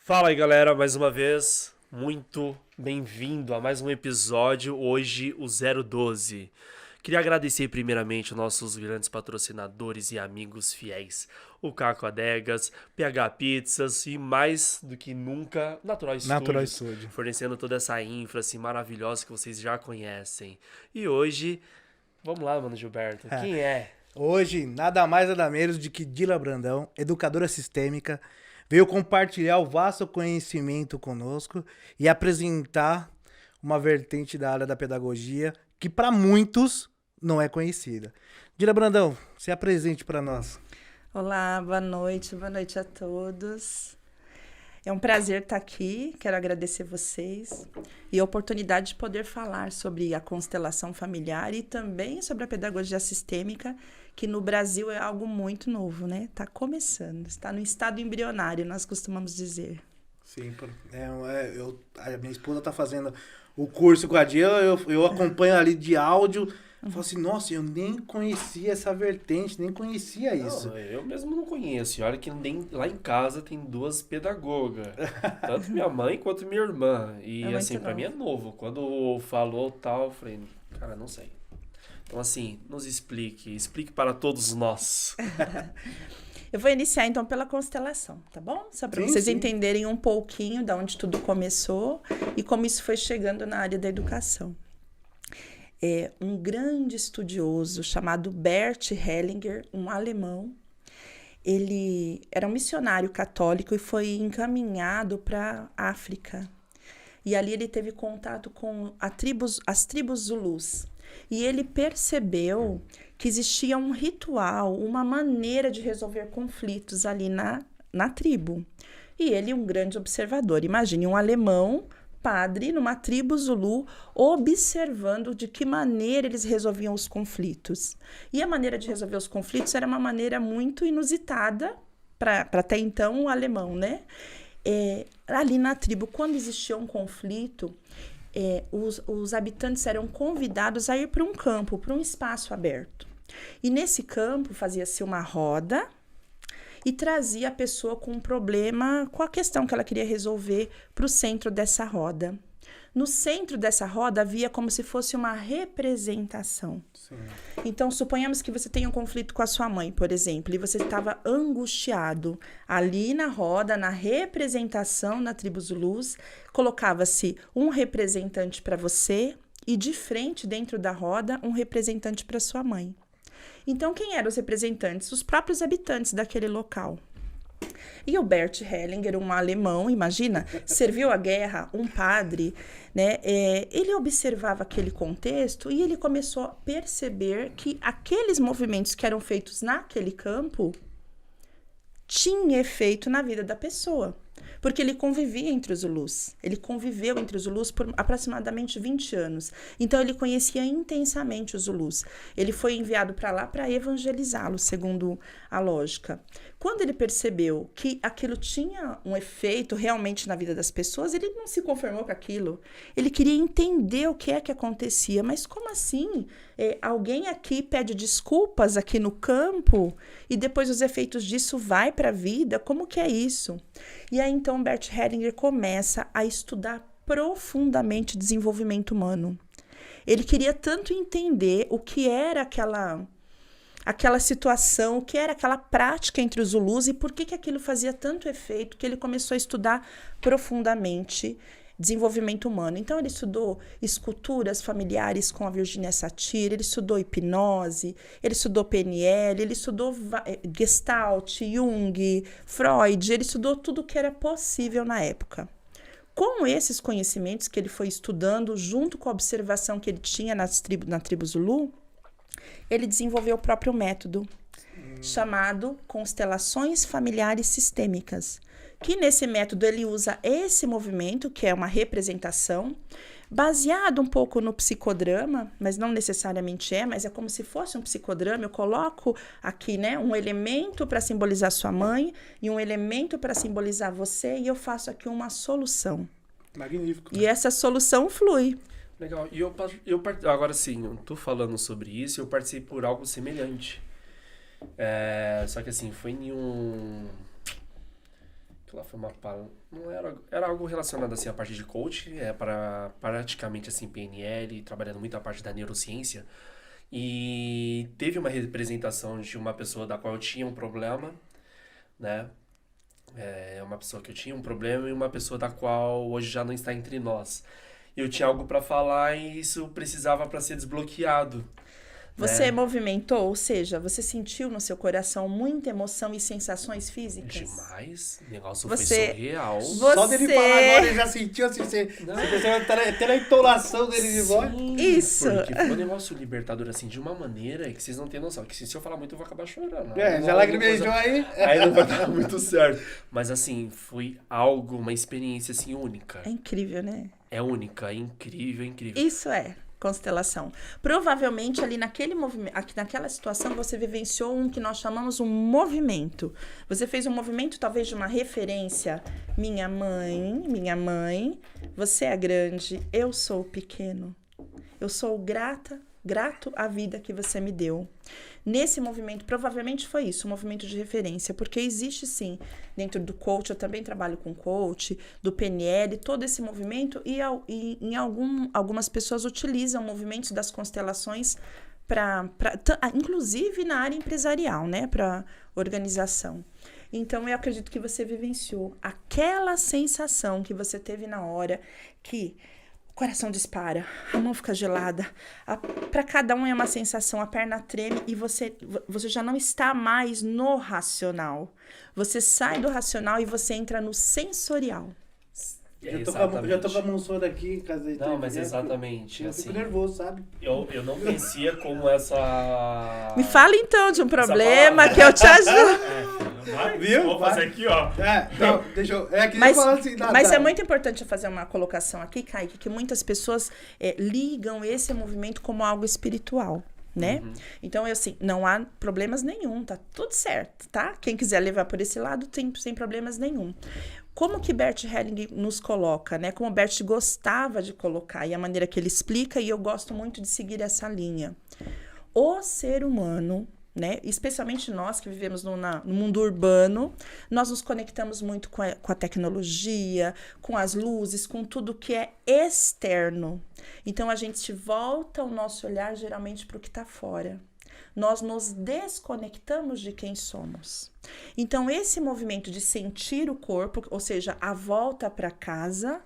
Fala aí, galera, mais uma vez, muito bem-vindo a mais um episódio, hoje o 012. Queria agradecer primeiramente aos nossos grandes patrocinadores e amigos fiéis, o Caco Adegas, PH Pizzas e mais do que nunca, Natural Studios, Studio. fornecendo toda essa infra assim, maravilhosa que vocês já conhecem. E hoje, vamos lá, mano Gilberto, quem é? Hoje, nada mais nada menos de que Dila Brandão, educadora sistêmica, veio compartilhar o vasto conhecimento conosco e apresentar uma vertente da área da pedagogia que para muitos não é conhecida. Dila Brandão, se apresente para nós. Olá, boa noite a todos. É um prazer estar aqui, quero agradecer vocês e a oportunidade de poder falar sobre a constelação familiar e também sobre a pedagogia sistêmica, que no Brasil é algo muito novo, né? Está começando, está no estado embrionário, nós costumamos dizer. Sim, a minha esposa está fazendo o curso com a Dila, eu acompanho ali de áudio. Eu falo assim, nossa, eu nem conhecia essa vertente, nem conhecia isso. Não, eu mesmo não conheço. E olha que nem, lá em casa tem duas pedagogas. Tanto minha mãe quanto minha irmã. E É muito assim, pra mim é novo. Quando falou tal, eu falei, cara, não sei. Então assim, explique para todos nós. Eu vou iniciar então pela constelação, tá bom? Só para vocês entenderem um pouquinho de onde tudo começou e como isso foi chegando na área da educação. Um grande estudioso chamado Bert Hellinger, um alemão. Ele era um missionário católico e foi encaminhado para a África. E ali ele teve contato com as tribos Zulus. E ele percebeu que existia um ritual, uma maneira de resolver conflitos ali na tribo. E ele, um grande observador. Imagine um alemão padre numa tribo Zulu, observando de que maneira eles resolviam os conflitos. E a maneira de resolver os conflitos era uma maneira muito inusitada para até então o alemão, né? Ali na tribo, quando existia um conflito, os habitantes eram convidados a ir para um campo, para um espaço aberto. E nesse campo fazia-se uma roda e trazia a pessoa com um problema, com a questão que ela queria resolver, para o centro dessa roda. No centro dessa roda havia como se fosse uma representação. Sim. Então, suponhamos que você tenha um conflito com a sua mãe, por exemplo, e você estava angustiado. Ali na roda, na representação na tribo Zulus, colocava-se um representante para você e de frente, dentro da roda, um representante para sua mãe. Então, quem eram os representantes? Os próprios habitantes daquele local. E o Bert Hellinger, um alemão, imagina, serviu a guerra, um padre, né? Ele observava aquele contexto e ele começou a perceber que aqueles movimentos que eram feitos naquele campo tinham efeito na vida da pessoa. Porque ele convivia entre os Zulus. Ele conviveu entre os Zulus por aproximadamente 20 anos. Então, ele conhecia intensamente os Zulus. Ele foi enviado para lá para evangelizá-los, segundo a lógica. Quando ele percebeu que aquilo tinha um efeito realmente na vida das pessoas, ele não se conformou com aquilo. Ele queria entender o que é que acontecia. Mas como assim? Alguém aqui pede desculpas aqui no campo e depois os efeitos disso vai para a vida? Como que é isso? E aí, então, Bert Hellinger começa a estudar profundamente desenvolvimento humano. Ele queria tanto entender o que era aquela situação, o que era aquela prática entre os Zulus e por que aquilo fazia tanto efeito, que ele começou a estudar profundamente desenvolvimento humano. Então, ele estudou esculturas familiares com a Virginia Satir, ele estudou hipnose, ele estudou PNL, ele estudou Gestalt, Jung, Freud, ele estudou tudo que era possível na época. Com esses conhecimentos que ele foi estudando, junto com a observação que ele tinha na tribo Zulu, ele desenvolveu o próprio método, chamado Constelações Familiares Sistêmicas, que nesse método ele usa esse movimento, que é uma representação, baseado um pouco no psicodrama, mas não necessariamente mas é como se fosse um psicodrama. Eu coloco aqui, né, um elemento para simbolizar sua mãe e um elemento para simbolizar você, e eu faço aqui uma solução. Magnífico. E essa solução flui. Legal. E agora sim, eu tô falando sobre isso, eu passei por algo semelhante. Só que assim, foi em um... ela foi não era algo relacionado assim à parte de coach, para praticamente assim PNL, trabalhando muito a parte da neurociência. E teve uma representação de uma pessoa da qual eu tinha um problema, né? Uma pessoa que eu tinha um problema e uma pessoa da qual hoje já não está entre nós. Eu tinha algo para falar e isso precisava para ser desbloqueado. Você movimentou, ou seja, você sentiu no seu coração muita emoção e sensações físicas? Demais. O negócio foi surreal. Só dele falar agora, ele já sentiu assim, você percebeu até a entonação dele de voz. Isso. Porque foi um negócio libertador, assim, de uma maneira que vocês não têm noção. Que se eu falar muito, eu vou acabar chorando. Já lagrimejou aí. Aí não vai dar muito certo. Mas, assim, foi uma experiência, assim, única. É incrível, né? É única, é incrível, é incrível. Isso é constelação. Provavelmente ali naquele movimento, naquela situação você vivenciou um que nós chamamos um movimento. Você fez um movimento talvez de uma referência. Minha mãe, você é grande, eu sou pequeno. Eu sou grato à vida que você me deu. Nesse movimento, provavelmente foi isso, um movimento de referência, porque existe sim, dentro do coach, eu também trabalho com coach, do PNL, todo esse movimento, e algumas pessoas utilizam movimentos das constelações inclusive na área empresarial, né, para organização. Então, eu acredito que você vivenciou aquela sensação que você teve na hora que o coração dispara, a mão fica gelada. Para cada um é uma sensação, a perna treme e você já não está mais no racional. Você sai do racional e você entra no sensorial. Já tô com a mão suando aqui. Não, mas exatamente. Eu fico nervoso, sabe? Eu não conhecia como essa... Me fala então de um problema que eu te ajudo. Viu? Vou fazer aqui, ó. Não, deixa eu... Mas é muito importante eu fazer uma colocação aqui, Kaique, que muitas pessoas ligam esse movimento como algo espiritual, né? Uhum. Então, assim, não há problemas nenhum, tá tudo certo, tá? Quem quiser levar por esse lado, sem problemas nenhum. Como que Bert Helling nos coloca, né? Como Bert gostava de colocar, e a maneira que ele explica, e eu gosto muito de seguir essa linha. O ser humano, né? Especialmente nós que vivemos no mundo urbano, nós nos conectamos muito com a tecnologia, com as luzes, com tudo que é externo. Então, a gente volta o nosso olhar geralmente para o que está fora. Nós nos desconectamos de quem somos. Então, esse movimento de sentir o corpo, ou seja, a volta para casa,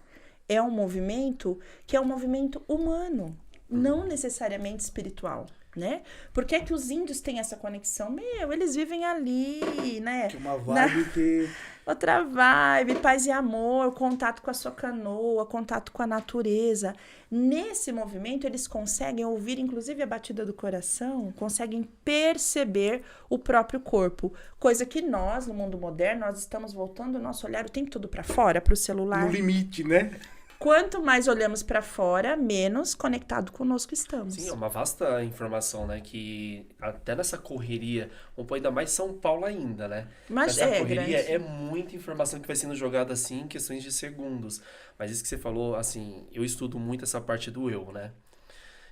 é um movimento que é um movimento humano, não necessariamente espiritual, né? Por que que os índios têm essa conexão? Eles vivem ali, né? Que uma vibe que... Outra vibe, paz e amor, contato com a sua canoa, contato com a natureza. Nesse movimento, eles conseguem ouvir, inclusive, a batida do coração, conseguem perceber o próprio corpo. Coisa que nós, no mundo moderno, nós estamos voltando o nosso olhar o tempo todo para fora, para o celular. No limite, né? Quanto mais olhamos para fora, menos conectado conosco estamos. Sim, é uma vasta informação, né? Que até nessa correria, ainda mais São Paulo ainda, né? Mas essa correria grande. É muita informação que vai sendo jogada assim em questões de segundos. Mas isso que você falou, assim, eu estudo muito essa parte do eu, né?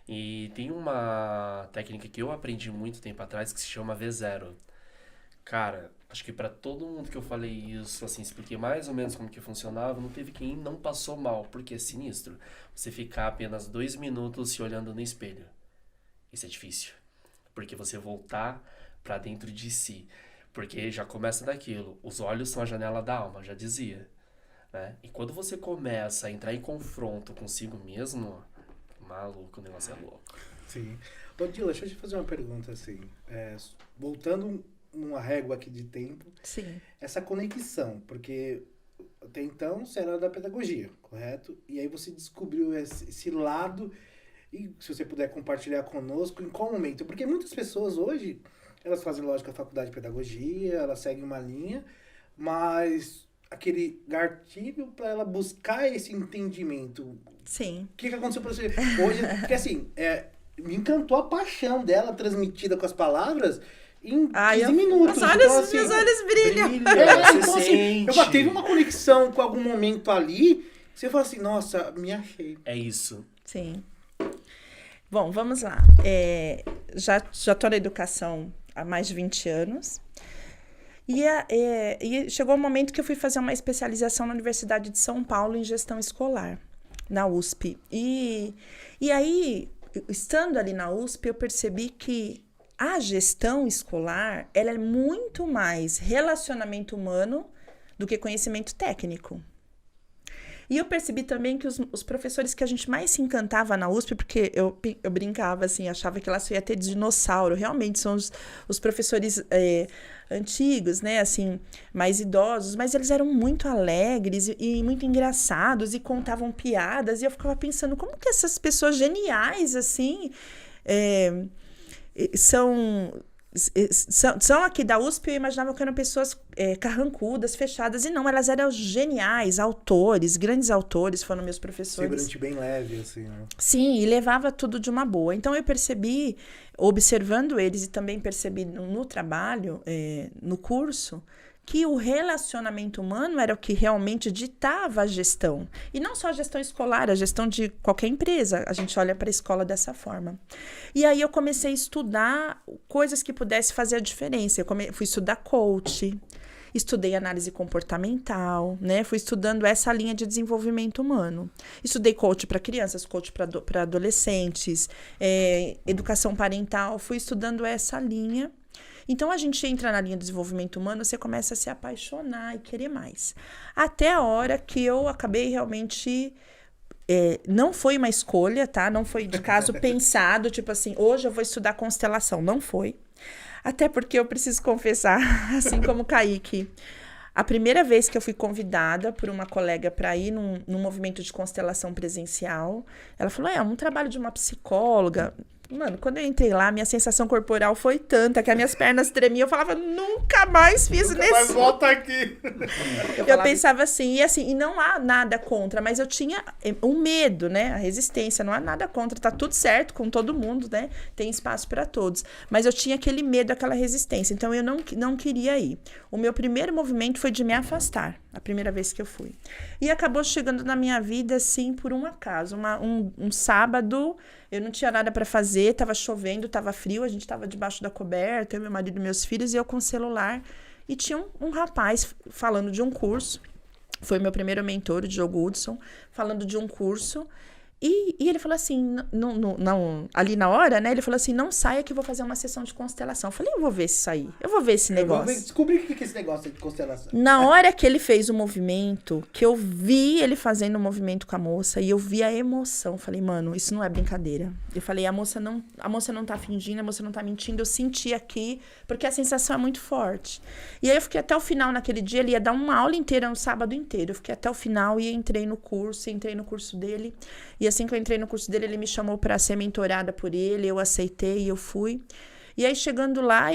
E tem uma técnica que eu aprendi muito tempo atrás que se chama V0. Cara, acho que pra todo mundo que eu falei isso, assim, expliquei mais ou menos como que funcionava, não teve quem não passou mal, porque é sinistro. Você ficar apenas 2 minutos se olhando no espelho. Isso é difícil. Porque você voltar pra dentro de si. Porque já começa daquilo. Os olhos são a janela da alma, já dizia. Né? E quando você começa a entrar em confronto consigo mesmo, maluco, o negócio é louco. Sim. Ô, Dila, deixa eu te fazer uma pergunta, assim. Voltando numa régua aqui de tempo. Sim. Essa conexão, porque até então você era da pedagogia, correto? E aí você descobriu esse lado, e se você puder compartilhar conosco, em qual momento? Porque muitas pessoas hoje, elas fazem, lógico, a faculdade de pedagogia, elas seguem uma linha, mas aquele gatilho para ela buscar esse entendimento. Sim. O que aconteceu para você hoje? Porque assim, me encantou a paixão dela transmitida com as palavras em 15 minutos. Meus olhos brilham. Então, assim, eu teve uma conexão com algum momento ali, você fala assim, nossa, me achei. É isso. Sim. Bom, vamos lá. Já estou na educação há mais de 20 anos. E chegou o momento que eu fui fazer uma especialização na Universidade de São Paulo em gestão escolar, na USP. E aí, estando ali na USP, eu percebi que a gestão escolar, ela é muito mais relacionamento humano do que conhecimento técnico. E eu percebi também que os professores que a gente mais se encantava na USP, porque eu brincava assim, achava que lá só ia ter dinossauro, realmente são os professores antigos, né, assim, mais idosos, mas eles eram muito alegres e muito engraçados e contavam piadas, e eu ficava pensando, como que essas pessoas geniais, assim, são aqui da USP, eu imaginava que eram pessoas carrancudas, fechadas, e não, elas eram geniais, autores, grandes autores, foram meus professores. Semblante bem leve, assim, né? Sim, e levava tudo de uma boa. Então, eu percebi, observando eles e também percebi no trabalho, no curso, que o relacionamento humano era o que realmente ditava a gestão. E não só a gestão escolar, a gestão de qualquer empresa. A gente olha para a escola dessa forma. E aí eu comecei a estudar coisas que pudessem fazer a diferença. Fui estudar coach, estudei análise comportamental, né? Fui estudando essa linha de desenvolvimento humano. Estudei coach para crianças, coach para adolescentes, educação parental. Fui estudando essa linha. Então, a gente entra na linha de desenvolvimento humano, você começa a se apaixonar e querer mais. Até a hora que eu acabei realmente... não foi uma escolha, tá? Não foi de caso pensado, tipo assim, hoje eu vou estudar constelação. Não foi. Até porque eu preciso confessar, assim como o Kaique, a primeira vez que eu fui convidada por uma colega para ir num movimento de constelação presencial, ela falou, um trabalho de uma psicóloga... Mano, quando eu entrei lá, minha sensação corporal foi tanta que as minhas pernas tremiam. Eu falava, nunca mais fiz nunca mais volta aqui. Eu pensava assim, e não há nada contra, mas eu tinha um medo, né? A resistência, não há nada contra, tá tudo certo com todo mundo, né? Tem espaço para todos. Mas eu tinha aquele medo, aquela resistência, então eu não queria ir. O meu primeiro movimento foi de me afastar, a primeira vez que eu fui. E acabou chegando na minha vida, assim, por um acaso. Um sábado, eu não tinha nada para fazer, tava chovendo, tava frio, a gente tava debaixo da coberta, eu, meu marido e meus filhos, e eu com o celular. E tinha um rapaz falando de um curso, foi meu primeiro mentor, o Diogo Hudson, falando de um curso. E ele falou assim, ali na hora, né? Ele falou assim, não saia que eu vou fazer uma sessão de constelação. Eu falei, eu vou ver isso aí, eu vou ver esse negócio. Eu vou descobrir o que é esse negócio de constelação. Na hora que ele fez o movimento, que eu vi ele fazendo o movimento com a moça, e eu vi a emoção, eu falei, mano, isso não é brincadeira. Eu falei, a moça não tá fingindo, a moça não tá mentindo, eu senti aqui, porque a sensação é muito forte. E aí eu fiquei até o final naquele dia, ele ia dar uma aula inteira, um sábado inteiro. Eu fiquei até o final e entrei no curso dele. E assim que eu entrei no curso dele, ele me chamou para ser mentorada por ele, eu aceitei e eu fui. E aí, chegando lá,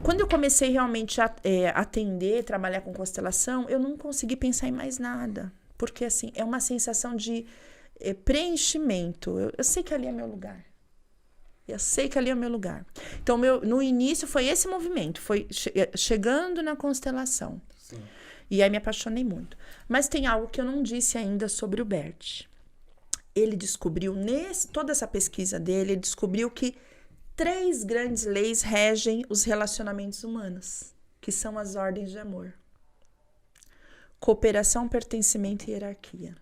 quando eu comecei realmente a atender, trabalhar com constelação, eu não consegui pensar em mais nada. Porque, assim, é uma sensação de preenchimento. Eu sei que ali é meu lugar. Eu sei que ali é o meu lugar. Então, no início, foi esse movimento. Foi chegando na constelação. Sim. E aí, me apaixonei muito. Mas tem algo que eu não disse ainda sobre o Bert. Ele descobriu, toda essa pesquisa dele, ele descobriu que 3 grandes leis regem os relacionamentos humanos, que são as ordens de amor. Cooperação, pertencimento e hierarquia.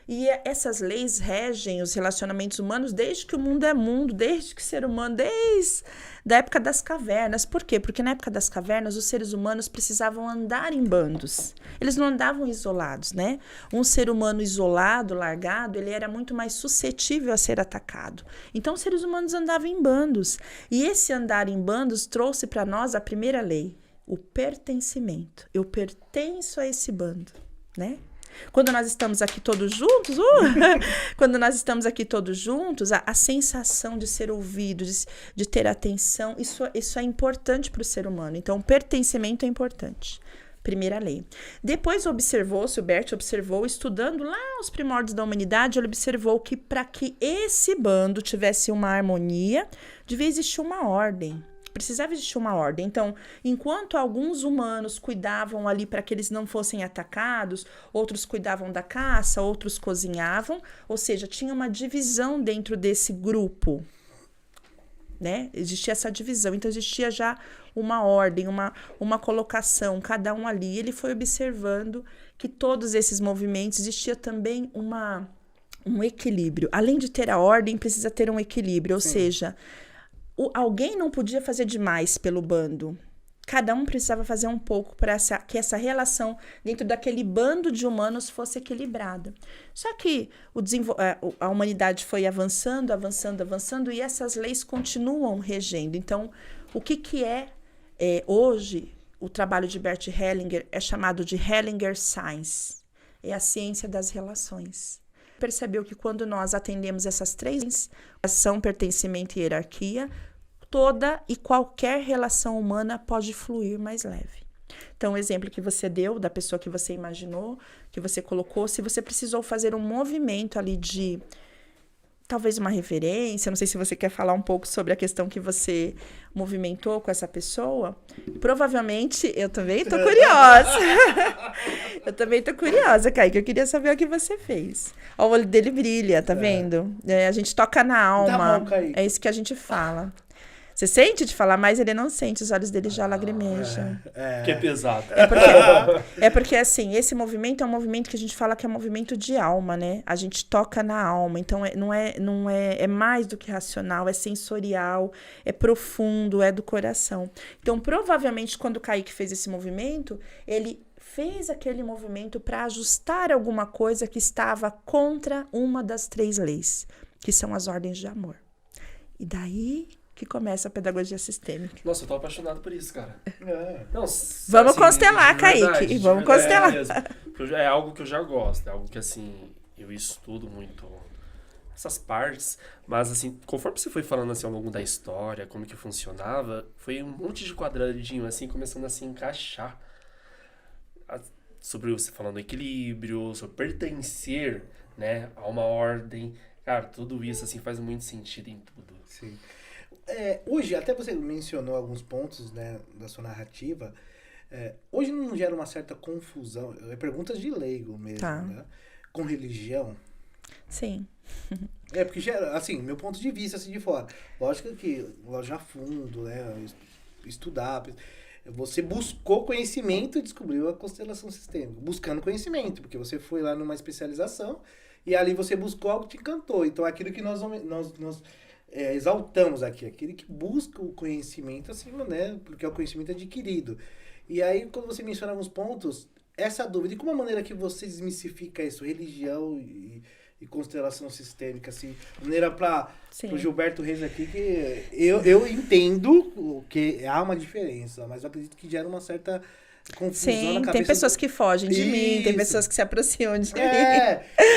E essas leis regem os relacionamentos humanos desde que o mundo é mundo, desde que o ser humano, desde a época das cavernas. Por quê? Porque na época das cavernas, os seres humanos precisavam andar em bandos. Eles não andavam isolados, né? Um ser humano isolado, largado, ele era muito mais suscetível a ser atacado. Então, os seres humanos andavam em bandos. E esse andar em bandos trouxe para nós a primeira lei, o pertencimento. Eu pertenço a esse bando, né? Quando nós estamos aqui todos juntos, a sensação de ser ouvido, de ter atenção, isso é importante para o ser humano. Então, o pertencimento é importante. Primeira lei. Depois o Bert observou, estudando lá os primórdios da humanidade, ele observou que para que esse bando tivesse uma harmonia, devia existir uma ordem. Precisava existir uma ordem. Então, enquanto alguns humanos cuidavam ali para que eles não fossem atacados, outros cuidavam da caça, outros cozinhavam, ou seja, tinha uma divisão dentro desse grupo. né? Existia essa divisão, então existia já uma ordem, uma colocação, cada um ali. Ele foi observando que todos esses movimentos existia também um equilíbrio. Além de ter a ordem, precisa ter um equilíbrio, ou seja, alguém não podia fazer demais pelo bando. Cada um precisava fazer um pouco para que essa relação dentro daquele bando de humanos fosse equilibrada. Só que a humanidade foi avançando, e essas leis continuam regendo. Então, o que é hoje, o trabalho de Bert Hellinger é chamado de Hellinger Science. É a ciência das relações. Percebeu que quando nós atendemos essas 3 ação, pertencimento e hierarquia, toda e qualquer relação humana pode fluir mais leve. Então, o exemplo que você deu da pessoa que você imaginou, que você colocou, se você precisou fazer um movimento ali de talvez uma referência, não sei se você quer falar um pouco sobre a questão que você movimentou com essa pessoa, provavelmente, eu também tô curiosa. Eu também tô curiosa, Kaique, eu queria saber o que você fez. Ó, o olho dele brilha, tá vendo? A gente toca na alma, Tá bom, Kaique. é isso que a gente fala. Você sente de falar, mas ele não sente, os olhos dele já lagrimejam. Que é pesado. É porque, assim, esse movimento é um movimento que a gente fala que é um movimento de alma, né? A gente toca na alma, então é mais do que racional, é sensorial, é profundo, é do coração. Então, provavelmente, quando o Kaique fez esse movimento, ele fez aquele movimento para ajustar alguma coisa que estava contra uma das 3 leis, que são as ordens de amor. E daí que começa a pedagogia sistêmica. Nossa, eu tô apaixonado por isso, cara. Não, vamos constelar, Kaique. Vamos constelar. É algo que eu já gosto. É algo que, assim, eu estudo muito essas partes. Mas, assim, conforme você foi falando, assim, ao longo da história, como que funcionava, foi um monte de quadradinho, assim, começando a se encaixar. Sobre você falando do equilíbrio, sobre pertencer, né, a uma ordem. Cara, tudo isso, assim, faz muito sentido em tudo. Sim. Hoje, até você mencionou alguns pontos, né, da sua narrativa. Hoje não gera uma certa confusão, perguntas de leigo mesmo, né? Com religião? Sim. Porque gera, assim, meu ponto de vista, assim, de fora. Lógico que, já fundo, né, estudar. Você buscou conhecimento e descobriu a constelação sistêmica. Buscando conhecimento, porque você foi lá numa especialização e ali você buscou algo que te encantou. Então, aquilo que nós exaltamos aqui, aquele que busca o conhecimento acima, né? Porque é o conhecimento adquirido. E aí, quando você menciona alguns pontos, essa dúvida, e como a maneira que você desmistifica isso, religião e constelação sistêmica, assim, maneira para o Gilberto Reis aqui, que eu entendo que há uma diferença, mas eu acredito que gera uma certa confusão na cabeça. Tem pessoas que fogem de mim, tem pessoas que se aproximam de mim.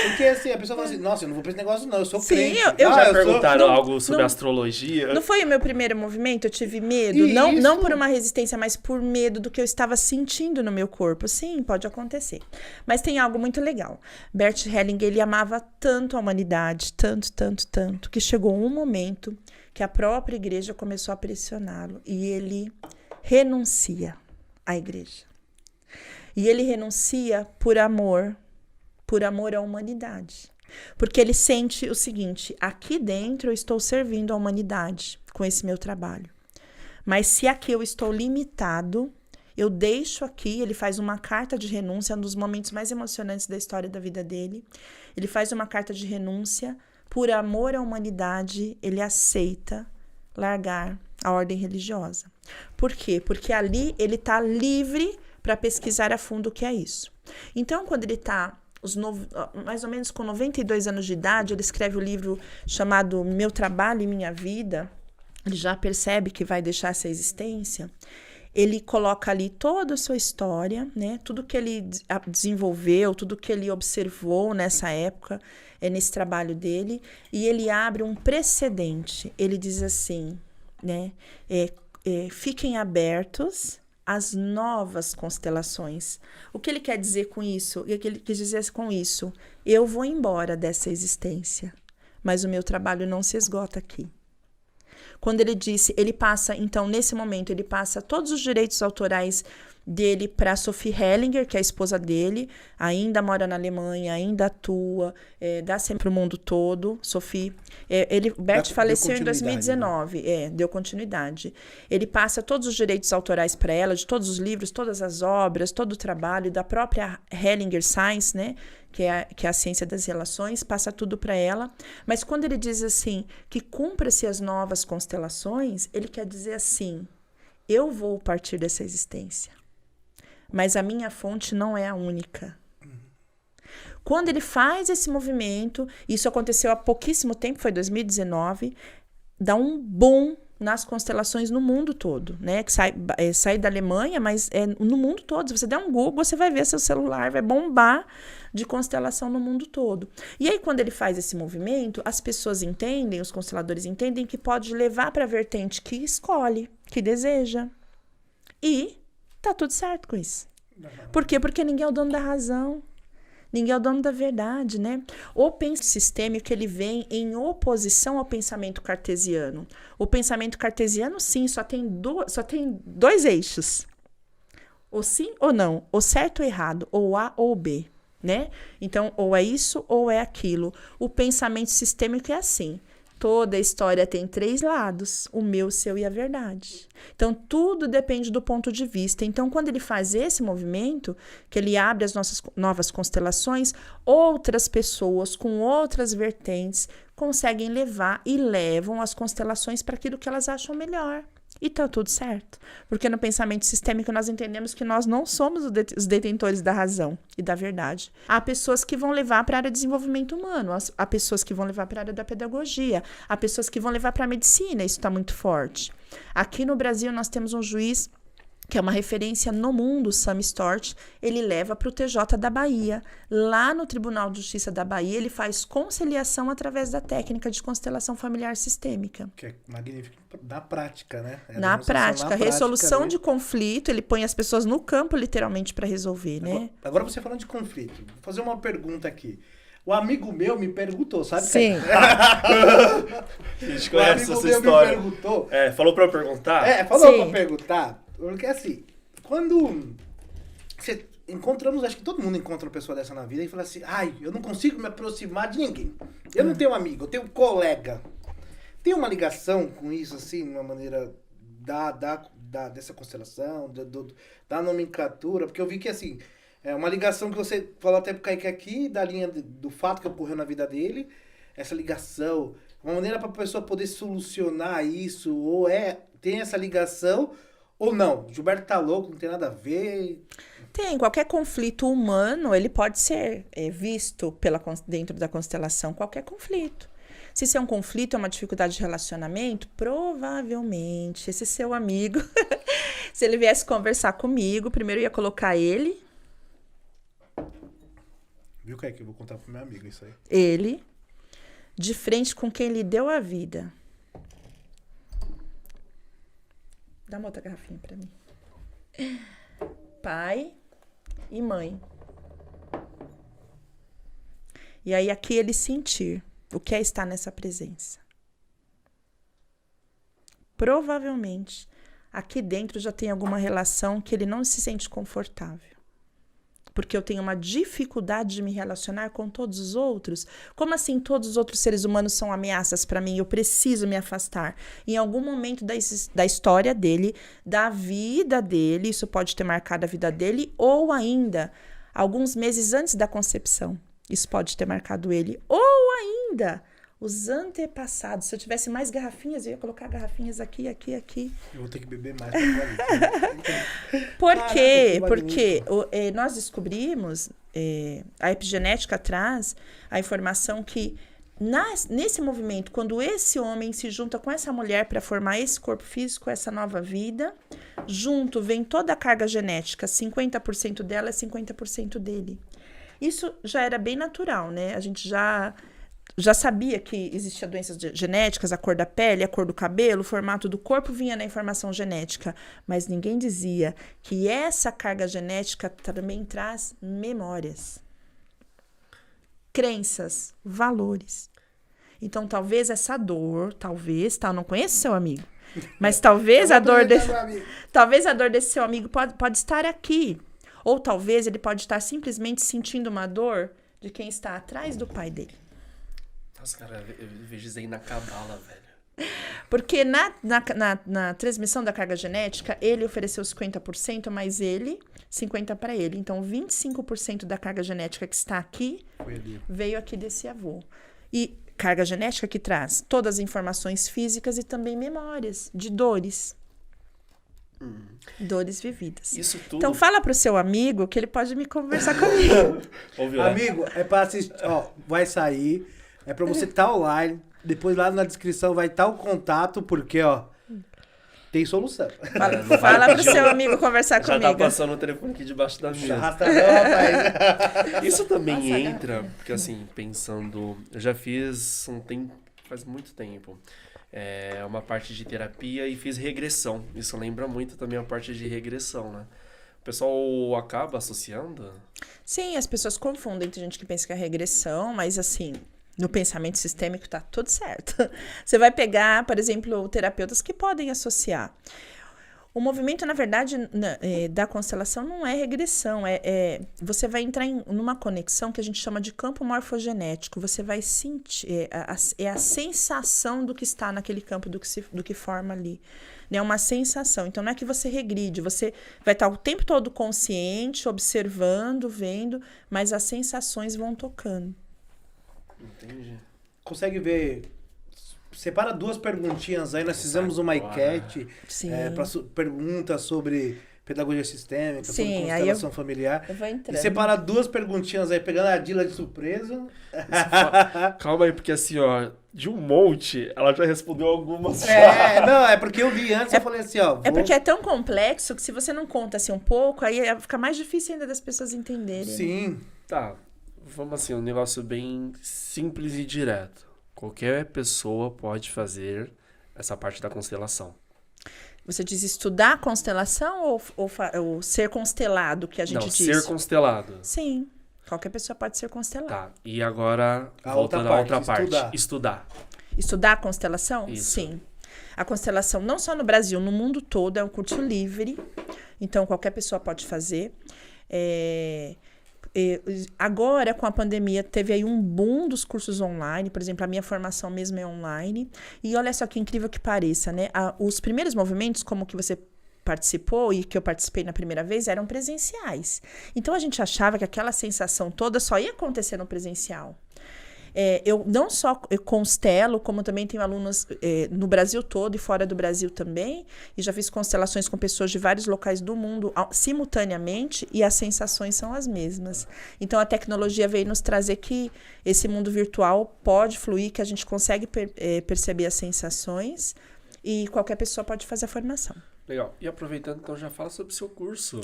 Porque assim, a pessoa fala assim, nossa, eu não vou pra esse negócio não, eu sou crente. Já perguntaram algo sobre astrologia? Não foi o meu primeiro movimento, eu tive medo, não por uma resistência, mas por medo do que eu estava sentindo no meu corpo. Sim, pode acontecer. Mas tem algo muito legal. Bert Hellinger, ele amava tanto a humanidade, tanto, que chegou um momento que a própria igreja começou a pressioná-lo e ele renuncia à igreja. E ele renuncia por amor à humanidade. Porque ele sente o seguinte, aqui dentro eu estou servindo a humanidade com esse meu trabalho. Mas se aqui eu estou limitado, eu deixo aqui, ele faz uma carta de renúncia, um dos momentos mais emocionantes da história da vida dele. Ele faz uma carta de renúncia, por amor à humanidade, ele aceita largar a ordem religiosa. Por quê? Porque ali ele está livre para pesquisar a fundo o que é isso. Então, quando ele está mais ou menos com 92 anos de idade, ele escreve o livro chamado Meu Trabalho e Minha Vida. Ele já percebe que vai deixar essa existência. Ele coloca ali toda a sua história, né? Tudo que ele desenvolveu, tudo que ele observou nessa época, nesse trabalho dele, e ele abre um precedente. Ele diz assim, né? Fiquem abertos às novas constelações. O que ele quer dizer com isso? O que ele quis dizer com isso? Eu vou embora dessa existência, mas o meu trabalho não se esgota aqui. Quando ele disse, ele passa, então, nesse momento, ele passa todos os direitos autorais dele para Sophie Hellinger, que é a esposa dele, ainda mora na Alemanha, ainda atua, dá sempre o mundo todo. Sophie, o Bert faleceu em 2019, né? Deu continuidade. Ele passa todos os direitos autorais para ela, de todos os livros, todas as obras, todo o trabalho da própria Hellinger Science, né? Que é a ciência das relações, passa tudo para ela. Mas quando ele diz assim, que cumpra-se as novas constelações, ele quer dizer assim, eu vou partir dessa existência, mas a minha fonte não é a única. Quando ele faz esse movimento, isso aconteceu há pouquíssimo tempo, foi 2019, dá um boom nas constelações no mundo todo, né? Que sai da Alemanha, mas no mundo todo. Se você der um Google, você vai ver seu celular, vai bombar de constelação no mundo todo. E aí, quando ele faz esse movimento, as pessoas entendem, os consteladores entendem que pode levar para a vertente que escolhe, que deseja. E tá tudo certo com isso. Por quê? Porque ninguém é o dono da razão. Ninguém é o dono da verdade, né? O pensamento sistêmico, ele vem em oposição ao pensamento cartesiano. O pensamento cartesiano, sim, só tem dois eixos. Ou sim ou não. Ou certo ou errado. Ou A ou B, né? Então, ou é isso ou é aquilo. O pensamento sistêmico é assim. Toda a história tem 3 lados, o meu, o seu e a verdade. Então, tudo depende do ponto de vista. Então, quando ele faz esse movimento, que ele abre as nossas novas constelações, outras pessoas com outras vertentes conseguem levar e levam as constelações para aquilo que elas acham melhor. E tá tudo certo. Porque no pensamento sistêmico nós entendemos que nós não somos os detentores da razão e da verdade. Há pessoas que vão levar para a área de desenvolvimento humano, há pessoas que vão levar para a área da pedagogia, há pessoas que vão levar para a medicina, isso está muito forte. Aqui no Brasil nós temos um juiz que é uma referência no mundo, Sam Storch, ele leva para o TJ da Bahia. Lá no Tribunal de Justiça da Bahia, ele faz conciliação através da técnica de constelação familiar sistêmica. Que é magnífico na prática, né? Na prática, resolução de conflito, ele põe as pessoas no campo, literalmente, para resolver, né? Agora você falando de conflito, vou fazer uma pergunta aqui. O amigo meu me perguntou, sabe? Sim. A gente conhece essa história. Me perguntou. Falou pra eu perguntar? Falou pra perguntar. Porque assim, quando encontramos, acho que todo mundo encontra uma pessoa dessa na vida e fala assim, eu não consigo me aproximar de ninguém. Eu não tenho amigo, eu tenho colega. Tem uma ligação com isso, assim, de uma maneira dessa constelação, da nomenclatura? Porque eu vi que, assim, é uma ligação que você falou até pro Kaique aqui, da linha do fato que ocorreu na vida dele, essa ligação, uma maneira pra pessoa poder solucionar isso, ou tem essa ligação... Ou não? Gilberto tá louco, não tem nada a ver? Tem. Qualquer conflito humano, ele pode ser visto dentro da constelação. Qualquer conflito. Se isso é um conflito, é uma dificuldade de relacionamento, provavelmente esse seu amigo, se ele viesse conversar comigo, primeiro eu ia colocar ele. Viu, Kaique? Eu vou contar pro meu amigo isso aí. Ele, de frente com quem lhe deu a vida. Dá uma outra garrafinha pra mim. Pai e mãe. E aí aqui ele sentir o que é estar nessa presença. Provavelmente, aqui dentro já tem alguma relação que ele não se sente confortável. Porque eu tenho uma dificuldade de me relacionar com todos os outros. Como assim todos os outros seres humanos são ameaças para mim? Eu preciso me afastar. Em algum momento da história dele, da vida dele, isso pode ter marcado a vida dele, ou ainda, alguns meses antes da concepção, isso pode ter marcado ele. Ou ainda, os antepassados. Se eu tivesse mais garrafinhas, eu ia colocar garrafinhas aqui. Eu vou ter que beber mais. Por quê? Porque nós descobrimos, a epigenética traz a informação que nesse movimento, quando esse homem se junta com essa mulher para formar esse corpo físico, essa nova vida, junto vem toda a carga genética, 50% dela é 50% dele. Isso já era bem natural, né? A gente já sabia que existia doenças genéticas, a cor da pele, a cor do cabelo, o formato do corpo vinha na informação genética, mas ninguém dizia que essa carga genética também traz memórias, crenças, valores. Então, talvez essa dor, eu não conheço seu amigo, Mas talvez a dor Apresentar pro amigo. talvez a dor desse seu amigo pode estar aqui. Ou talvez ele pode estar simplesmente sentindo uma dor de quem está atrás do pai dele. Nossa, cara, eu vejo isso aí na cabala, velho. Porque na transmissão da carga genética, ele ofereceu 50%, mas ele, 50% para ele. Então, 25% da carga genética que está aqui Foi ali. veio aqui desse avô. E carga genética que traz todas as informações físicas e também memórias de dores. Dores vividas. Isso tudo. Então, fala pro seu amigo que ele pode me conversar comigo. Ouviu, né? Amigo, é pra assistir. Ó, vai sair. É pra você estar online. Depois lá na descrição vai estar o contato, porque, ó, tem solução. Fala pro seu amigo conversar Já tá comigo. passando o telefone aqui debaixo da mesa. Arrasta rapaz. Isso também Nossa, entra, porque assim, pensando, eu já fiz um tempo, faz muito tempo, uma parte de terapia e fiz regressão. Isso lembra muito também a parte de regressão, né? O pessoal acaba associando? Sim, as pessoas confundem. Tem gente que pensa que é regressão, mas assim, no pensamento sistêmico tá tudo certo. Você vai pegar, por exemplo, terapeutas que podem associar. O movimento, na verdade, da constelação não é regressão. Você vai entrar numa conexão que a gente chama de campo morfogenético. Você vai sentir, a sensação do que está naquele campo, do que forma ali. É uma sensação. Então, não é que você regride, você vai estar o tempo todo consciente, observando, vendo, mas as sensações vão tocando. Entendi. Consegue ver? Separa duas perguntinhas aí. Nós fizemos uma enquete Sim. para perguntas sobre pedagogia sistêmica, Sim, sobre aí constelação familiar. Eu vou E entrando. separa duas perguntinhas aí, pegando a Dila de surpresa. Calma aí, porque assim, ó, de um monte, ela já respondeu algumas. Não, é porque eu vi antes, eu falei assim, ó. É porque é tão complexo que se você não conta assim um pouco, aí fica mais difícil ainda das pessoas entenderem. né? Sim. Tá, vamos assim, um negócio bem simples e direto. Qualquer pessoa pode fazer essa parte da constelação. Você diz estudar a constelação ou ser constelado, que a gente Não, diz? ser constelado. Sim, qualquer pessoa pode ser constelada. Tá, e agora, A voltando outra à outra parte, parte. Estudar. Estudar a constelação? Isso. Sim. A constelação, não só no Brasil, no mundo todo, é um curso livre. Então, qualquer pessoa pode fazer. Agora, com a pandemia, teve aí um boom dos cursos online. Por exemplo, a minha formação mesmo é online. E olha só que incrível que pareça, né? Os primeiros movimentos, como que você participou e que eu participei na primeira vez, eram presenciais. Então, a gente achava que aquela sensação toda só ia acontecer no presencial. Eu não só constelo, como também tenho alunos no Brasil todo e fora do Brasil também, e já fiz constelações com pessoas de vários locais do mundo simultaneamente, e as sensações são as mesmas. Então, a tecnologia veio nos trazer que esse mundo virtual pode fluir, que a gente consegue perceber as sensações, e qualquer pessoa pode fazer a formação. Legal. E aproveitando, então, já fala sobre o seu curso.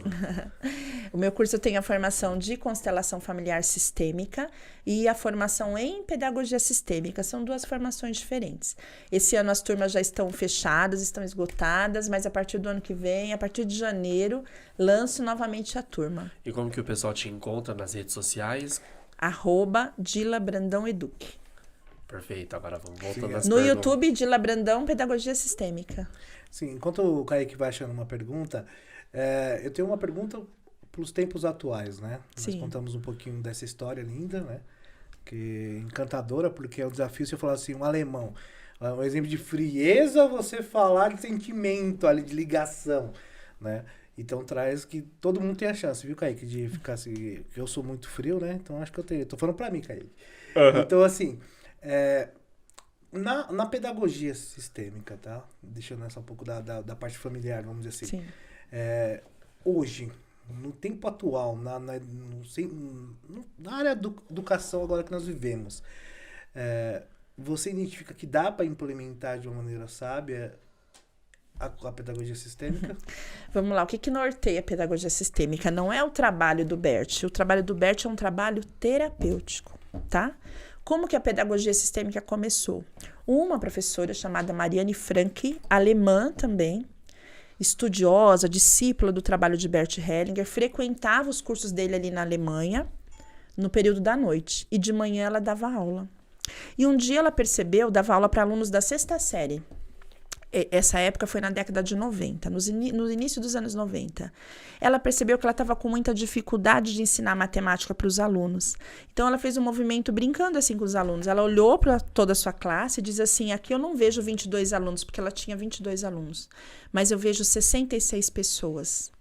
O meu curso tem a formação de constelação familiar sistêmica e a formação em pedagogia sistêmica. São duas formações diferentes. Esse ano as turmas já estão fechadas, estão esgotadas, mas a partir do ano que vem, a partir de janeiro, lanço novamente a turma. E como que o pessoal te encontra nas redes sociais? @Dila Brandão Eduque. Perfeito, agora vamos voltando às No perguntas. YouTube, Dila Brandão Pedagogia Sistêmica. Sim, enquanto o Kaique vai achando uma pergunta, eu tenho uma pergunta para os tempos atuais, né? Sim. Nós contamos um pouquinho dessa história linda, né? Que encantadora, porque é um desafio se eu falar assim, um alemão. Um exemplo de frieza, você falar de sentimento ali, de ligação, né? Então traz que todo mundo tem a chance, viu, Kaique? De ficar assim, eu sou muito frio, né? Então acho que eu tenho. Tô falando pra mim, Kaique. Uhum. Então, assim, na pedagogia sistêmica, tá? Deixando essa um pouco da parte familiar, vamos dizer assim. Sim. Hoje, no tempo atual, na área da educação agora que nós vivemos, você identifica que dá para implementar de uma maneira sábia a pedagogia sistêmica? Vamos lá, o que norteia a pedagogia sistêmica? Não é o trabalho do Bert. O trabalho do Bert é um trabalho terapêutico, tá? Como que a pedagogia sistêmica começou? Uma professora chamada Marianne Frank, alemã também, estudiosa, discípula do trabalho de Bert Hellinger, frequentava os cursos dele ali na Alemanha, no período da noite, e de manhã ela dava aula. E um dia ela percebeu, dava aula para alunos da 6ª série. essa época foi na década de 90, no início dos anos 90. Ela percebeu que ela estava com muita dificuldade de ensinar matemática para os alunos. Então, ela fez um movimento brincando assim com os alunos. Ela olhou para toda a sua classe e diz assim, aqui eu não vejo 22 alunos, porque ela tinha 22 alunos, mas eu vejo 66 pessoas.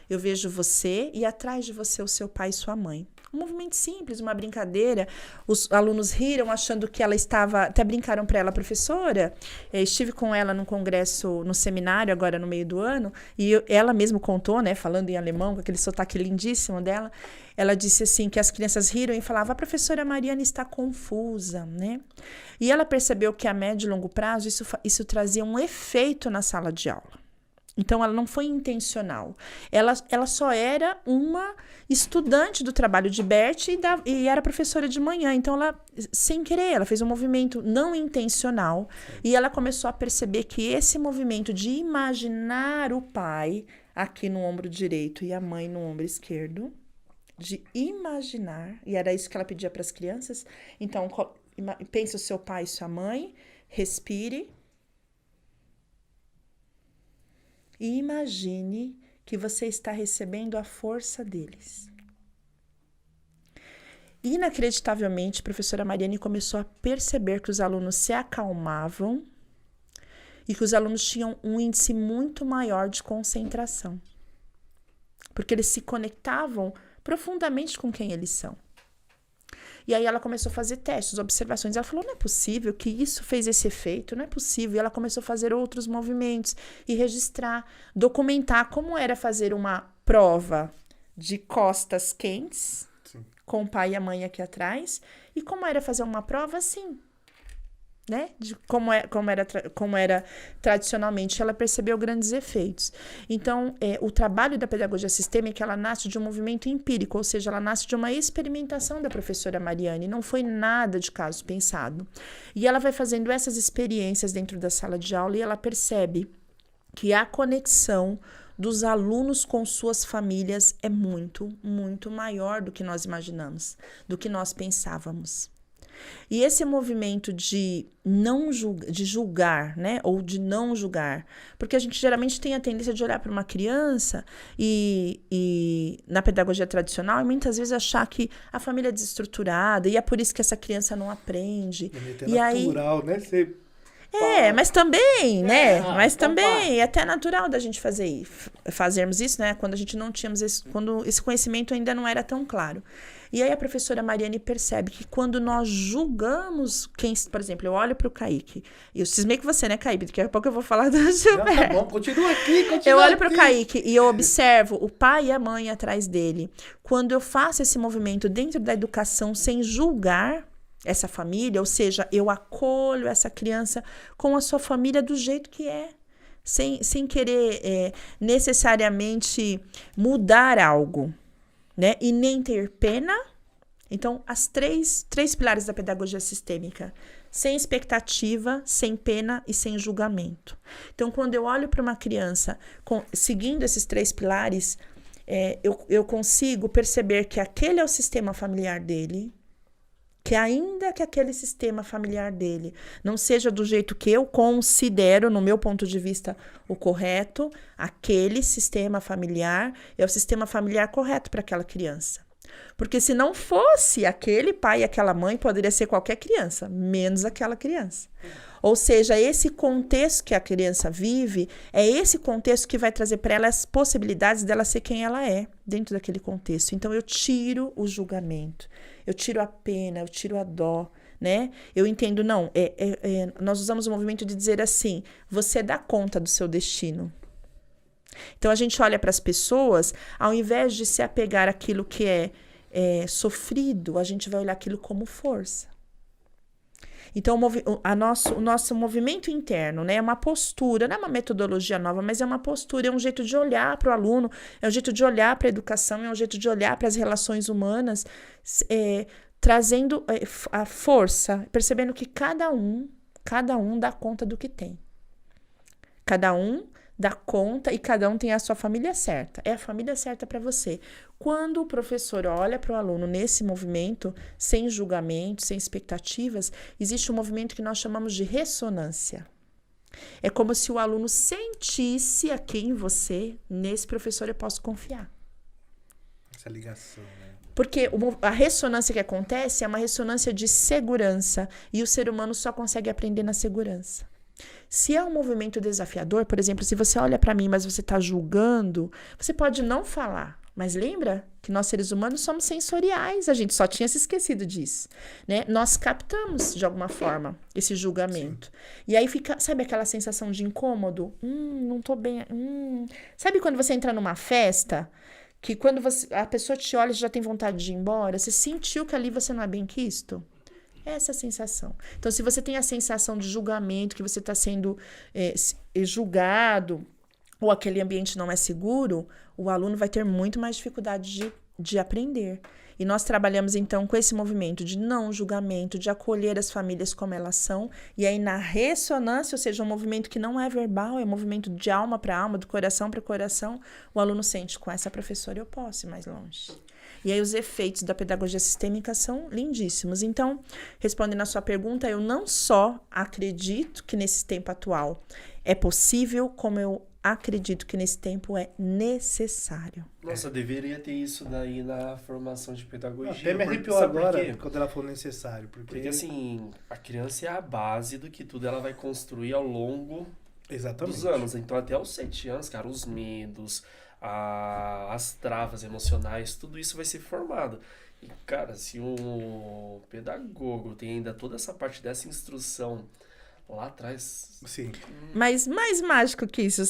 Eu vejo você e atrás de você o seu pai e sua mãe. Um movimento simples, uma brincadeira. Os alunos riram achando que ela estava... Até brincaram para ela, professora. Estive com ela num congresso, no seminário, agora no meio do ano. E ela mesma contou, né? Falando em alemão, com aquele sotaque lindíssimo dela. Ela disse assim, que as crianças riram e falavam, a professora Mariana está confusa, né? E ela percebeu que a médio e longo prazo, isso trazia um efeito na sala de aula. Então, ela não foi intencional. Ela só era uma estudante do trabalho de Bert e era professora de manhã. Então, ela, sem querer, ela fez um movimento não intencional. E ela começou a perceber que esse movimento de imaginar o pai aqui no ombro direito e a mãe no ombro esquerdo, de imaginar, e era isso que ela pedia para as crianças. Então, pense o seu pai e sua mãe, respire. E imagine que você está recebendo a força deles. Inacreditavelmente, a professora Mariane começou a perceber que os alunos se acalmavam e que os alunos tinham um índice muito maior de concentração. Porque eles se conectavam profundamente com quem eles são. E aí ela começou a fazer testes, observações. Ela falou, não é possível que isso fez esse efeito, não é possível. E ela começou a fazer outros movimentos e registrar, documentar como era fazer uma prova de costas quentes, sim, com o pai e a mãe aqui atrás, e como era fazer uma prova assim, né? De como era tradicionalmente. Ela percebeu grandes efeitos. Então, o trabalho da pedagogia sistêmica, ela nasce de um movimento empírico, ou seja, ela nasce de uma experimentação da professora Mariane, não foi nada de caso pensado. E ela vai fazendo essas experiências dentro da sala de aula e ela percebe que a conexão dos alunos com suas famílias é muito, muito maior do que nós imaginamos, do que nós pensávamos. E esse movimento de julgar, né? Ou de não julgar. Porque a gente geralmente tem a tendência de olhar para uma criança e na pedagogia tradicional, e muitas vezes achar que a família é desestruturada e é por isso que essa criança não aprende. É natural, né? Mas também, né? Mas também é até natural da gente fazermos isso, né? Quando a gente não tínhamos quando esse conhecimento ainda não era tão claro. E aí a professora Mariane percebe que quando nós julgamos por exemplo, eu olho para o Kaique, e eu cismei com você, né, Kaique? Daqui a pouco eu vou falar do Gilberto. Tá bom, continua aqui. Eu olho para o Kaique e eu observo o pai e a mãe atrás dele. Quando eu faço esse movimento dentro da educação sem julgar essa família, ou seja, eu acolho essa criança com a sua família do jeito que é, sem querer necessariamente mudar algo, né? E nem ter pena. Então, as três pilares da pedagogia sistêmica: sem expectativa, sem pena e sem julgamento. Então, quando eu olho para uma criança seguindo esses 3 pilares, eu consigo perceber que aquele é o sistema familiar dele, que ainda que aquele sistema familiar dele não seja do jeito que eu considero, no meu ponto de vista, o correto, aquele sistema familiar é o sistema familiar correto para aquela criança. Porque se não fosse aquele pai e aquela mãe, poderia ser qualquer criança, menos aquela criança. Ou seja, esse contexto que a criança vive, é esse contexto que vai trazer para ela as possibilidades dela ser quem ela é, dentro daquele contexto. Então, eu tiro o julgamento, eu tiro a pena, eu tiro a dó, né? Eu entendo, não, nós usamos o movimento de dizer assim, você dá conta do seu destino. Então, a gente olha para as pessoas, ao invés de se apegar àquilo que é sofrido, a gente vai olhar aquilo como força. Então, o nosso movimento interno, né, é uma postura, não é uma metodologia nova, mas é uma postura, é um jeito de olhar para o aluno, é um jeito de olhar para a educação, é um jeito de olhar para as relações humanas, trazendo a força, percebendo que cada um dá conta do que tem. Cada um dá conta e cada um tem a sua família certa. É a família certa para você. Quando o professor olha para o aluno nesse movimento, sem julgamento, sem expectativas, existe um movimento que nós chamamos de ressonância. É como se o aluno sentisse aqui em você, nesse professor eu posso confiar. Essa ligação, né? Porque a ressonância que acontece é uma ressonância de segurança. E o ser humano só consegue aprender na segurança. Se é um movimento desafiador, por exemplo, se você olha para mim, mas você está julgando, você pode não falar. Mas lembra que nós seres humanos somos sensoriais. A gente só tinha se esquecido disso, né? Nós captamos, de alguma forma, esse julgamento. Sim. E aí fica, sabe aquela sensação de incômodo? Não tô bem. Sabe quando você entra numa festa, que quando a pessoa te olha, você já tem vontade de ir embora? Você sentiu que ali você não é bem quisto? Essa sensação. Então, se você tem a sensação de julgamento, que você está sendo julgado, ou aquele ambiente não é seguro, o aluno vai ter muito mais dificuldade de aprender. E nós trabalhamos, então, com esse movimento de não julgamento, de acolher as famílias como elas são. E aí, na ressonância, ou seja, um movimento que não é verbal, é um movimento de alma para alma, do coração para coração, o aluno sente, com essa professora eu posso ir mais longe. E aí, os efeitos da pedagogia sistêmica são lindíssimos. Então, respondendo a sua pergunta, eu não só acredito que nesse tempo atual é possível, como eu acredito que nesse tempo é necessário. Nossa, deveria ter isso daí na formação de pedagogia. Até me arrepiou agora quando ela falou necessário. Porque assim, a criança é a base do que tudo ela vai construir ao longo dos anos. Então até os 7 anos, cara, os medos, as travas emocionais, tudo isso vai ser formado. E, cara, se o pedagogo tem ainda toda essa parte dessa instrução lá atrás. Sim. Mas mais mágico que isso,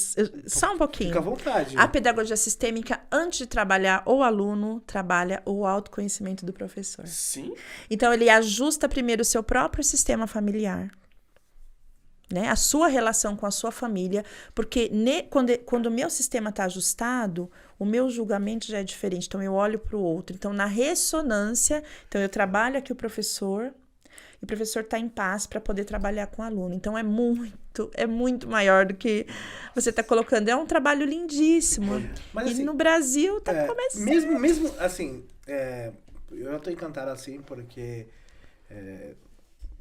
só um pouquinho. Fica à vontade. A pedagogia sistêmica, antes de trabalhar o aluno, trabalha o autoconhecimento do professor. Sim. Então, ele ajusta primeiro o seu próprio sistema familiar, né? A sua relação com a sua família, porque quando o meu sistema está ajustado, o meu julgamento já é diferente. Então, eu olho para o outro. Então, na ressonância, então eu trabalho aqui o professor, e o professor está em paz para poder trabalhar com o aluno. Então, é muito maior do que você está colocando. É um trabalho lindíssimo. Mas, e assim, no Brasil está começando. Mesmo assim, eu estou encantado assim, porque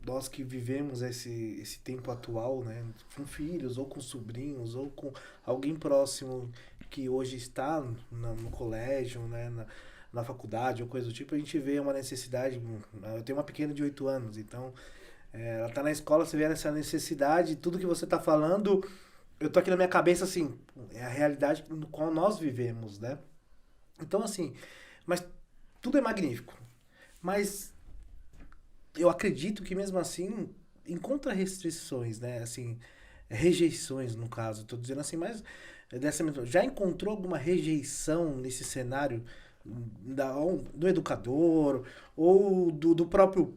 nós que vivemos esse tempo atual, né, com filhos, ou com sobrinhos, ou com alguém próximo que hoje está no colégio, né, na faculdade ou coisa do tipo, a gente vê uma necessidade. Eu tenho uma pequena de 8 anos, então ela tá na escola, você vê essa necessidade, tudo que você tá falando, eu tô aqui na minha cabeça assim, é a realidade no qual nós vivemos, né? Então assim, mas tudo é magnífico, mas eu acredito que mesmo assim encontra restrições, né? Assim, rejeições no caso, tô dizendo assim, mas já encontrou alguma rejeição nesse cenário do educador, ou do próprio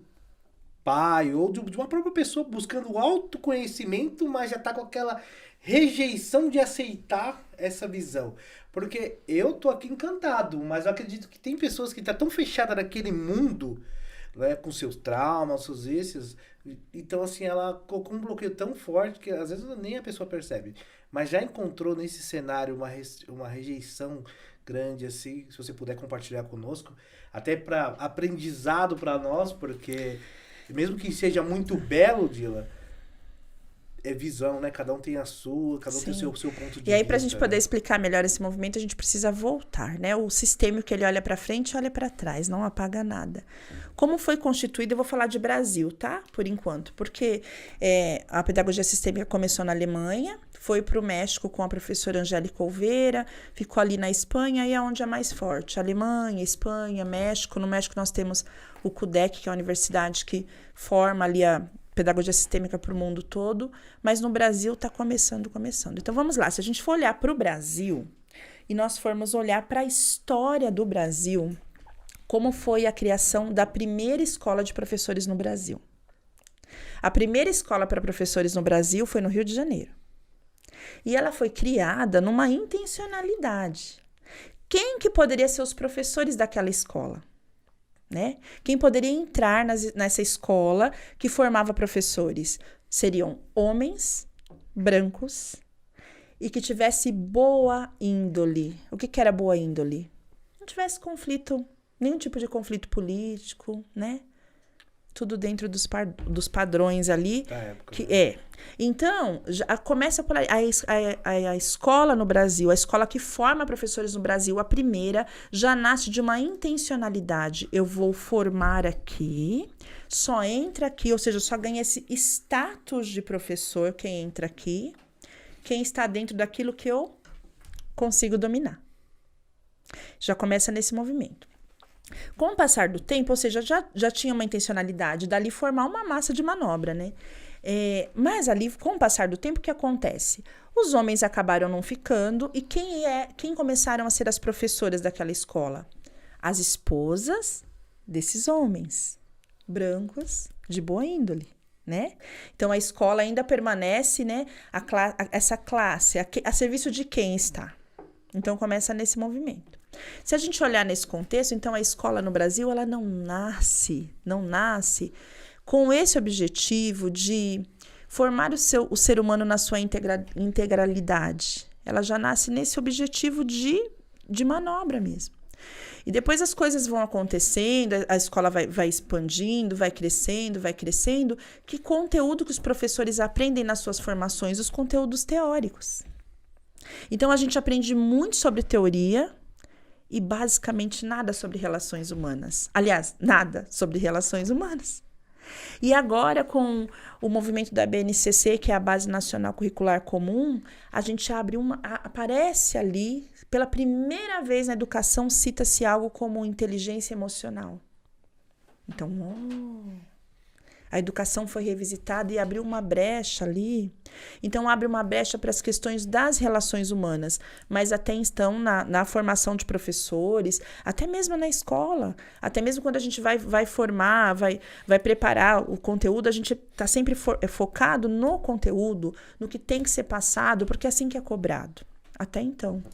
pai, ou de uma própria pessoa buscando autoconhecimento, mas já tá com aquela rejeição de aceitar essa visão? Porque eu tô aqui encantado, mas eu acredito que tem pessoas que tá tão fechada naquele mundo, né, com seus traumas, seus vícios, então assim, ela colocou um bloqueio tão forte que às vezes nem a pessoa percebe, mas já encontrou nesse cenário uma rejeição grande, assim, se você puder compartilhar conosco, até para aprendizado para nós, porque mesmo que seja muito belo, Dila, é visão, né? Cada um tem a sua, cada um tem o seu ponto de vista. E aí, pra gente poder explicar melhor esse movimento, a gente precisa voltar, né? O sistema que ele olha para frente, olha para trás, não apaga nada. Como foi constituído, eu vou falar de Brasil, tá? Por enquanto, porque a pedagogia sistêmica começou na Alemanha, foi para o México com a professora Angélica Olveira, ficou ali na Espanha, e é onde é mais forte. Alemanha, Espanha, México. No México nós temos o CUDEC, que é a universidade que forma ali a pedagogia sistêmica para o mundo todo, mas no Brasil está começando. Então vamos lá, se a gente for olhar para o Brasil e nós formos olhar para a história do Brasil, como foi a criação da primeira escola de professores no Brasil. A primeira escola para professores no Brasil foi no Rio de Janeiro. E ela foi criada numa intencionalidade. Quem que poderia ser os professores daquela escola? Né? Quem poderia entrar nessa escola que formava professores? Seriam homens brancos e que tivesse boa índole. O que era boa índole? Não tivesse conflito, nenhum tipo de conflito político, né? tudo dentro dos padrões ali. Da época, Que né? é. Então, já começa por aí. A escola no Brasil, a escola que forma professores no Brasil, a primeira, já nasce de uma intencionalidade. Eu vou formar aqui, só entra aqui, ou seja, só ganha esse status de professor quem entra aqui, quem está dentro daquilo que eu consigo dominar. Já começa nesse movimento. Com o passar do tempo, ou seja, já tinha uma intencionalidade dali formar uma massa de manobra, né? Mas ali, com o passar do tempo, o que acontece? Os homens acabaram não ficando, e quem começaram a ser as professoras daquela escola? As esposas desses homens, brancos, de boa índole, né? Então, a escola ainda permanece, né? Essa classe, a serviço de quem está? Então, começa nesse movimento. Se a gente olhar nesse contexto, então, a escola no Brasil, ela não nasce com esse objetivo de formar o ser humano na sua integralidade. Ela já nasce nesse objetivo de manobra mesmo. E depois as coisas vão acontecendo, a escola vai expandindo, vai crescendo. Que conteúdo que os professores aprendem nas suas formações? Os conteúdos teóricos. Então, a gente aprende muito sobre teoria e basicamente nada sobre relações humanas. Aliás, nada sobre relações humanas. E agora, com o movimento da BNCC, que é a Base Nacional Curricular Comum, a gente aparece ali, pela primeira vez na educação, cita-se algo como inteligência emocional. Então, a educação foi revisitada e abriu uma brecha ali. Então, abre uma brecha para as questões das relações humanas. Mas até então, na formação de professores, até mesmo na escola, até mesmo quando a gente vai formar, vai preparar o conteúdo, a gente está sempre focado no conteúdo, no que tem que ser passado, porque é assim que é cobrado. Até então.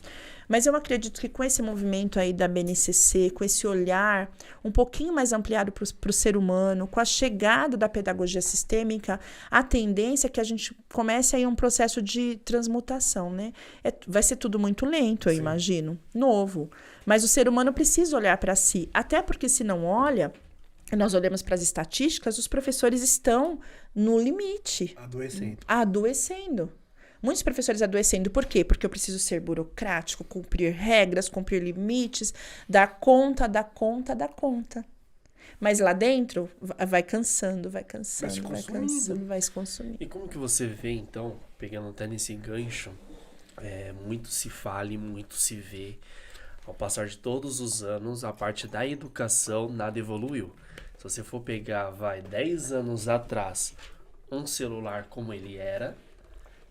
Mas eu acredito que com esse movimento aí da BNCC, com esse olhar um pouquinho mais ampliado para o ser humano, com a chegada da pedagogia sistêmica, a tendência é que a gente comece aí um processo de transmutação, né? Vai ser tudo muito lento, eu imagino, novo. Mas o ser humano precisa olhar para si, até porque se não olha, nós olhamos para as estatísticas, os professores estão no limite. Adoecendo. Muitos professores adoecendo. Por quê? Porque eu preciso ser burocrático, cumprir regras, cumprir limites, dar conta. Mas lá dentro, vai cansando, vai se consumindo. E como que você vê, então, pegando até nesse gancho, muito se fala e muito se vê, ao passar de todos os anos, a parte da educação, nada evoluiu. Se você for pegar, 10 anos atrás, um celular como ele era,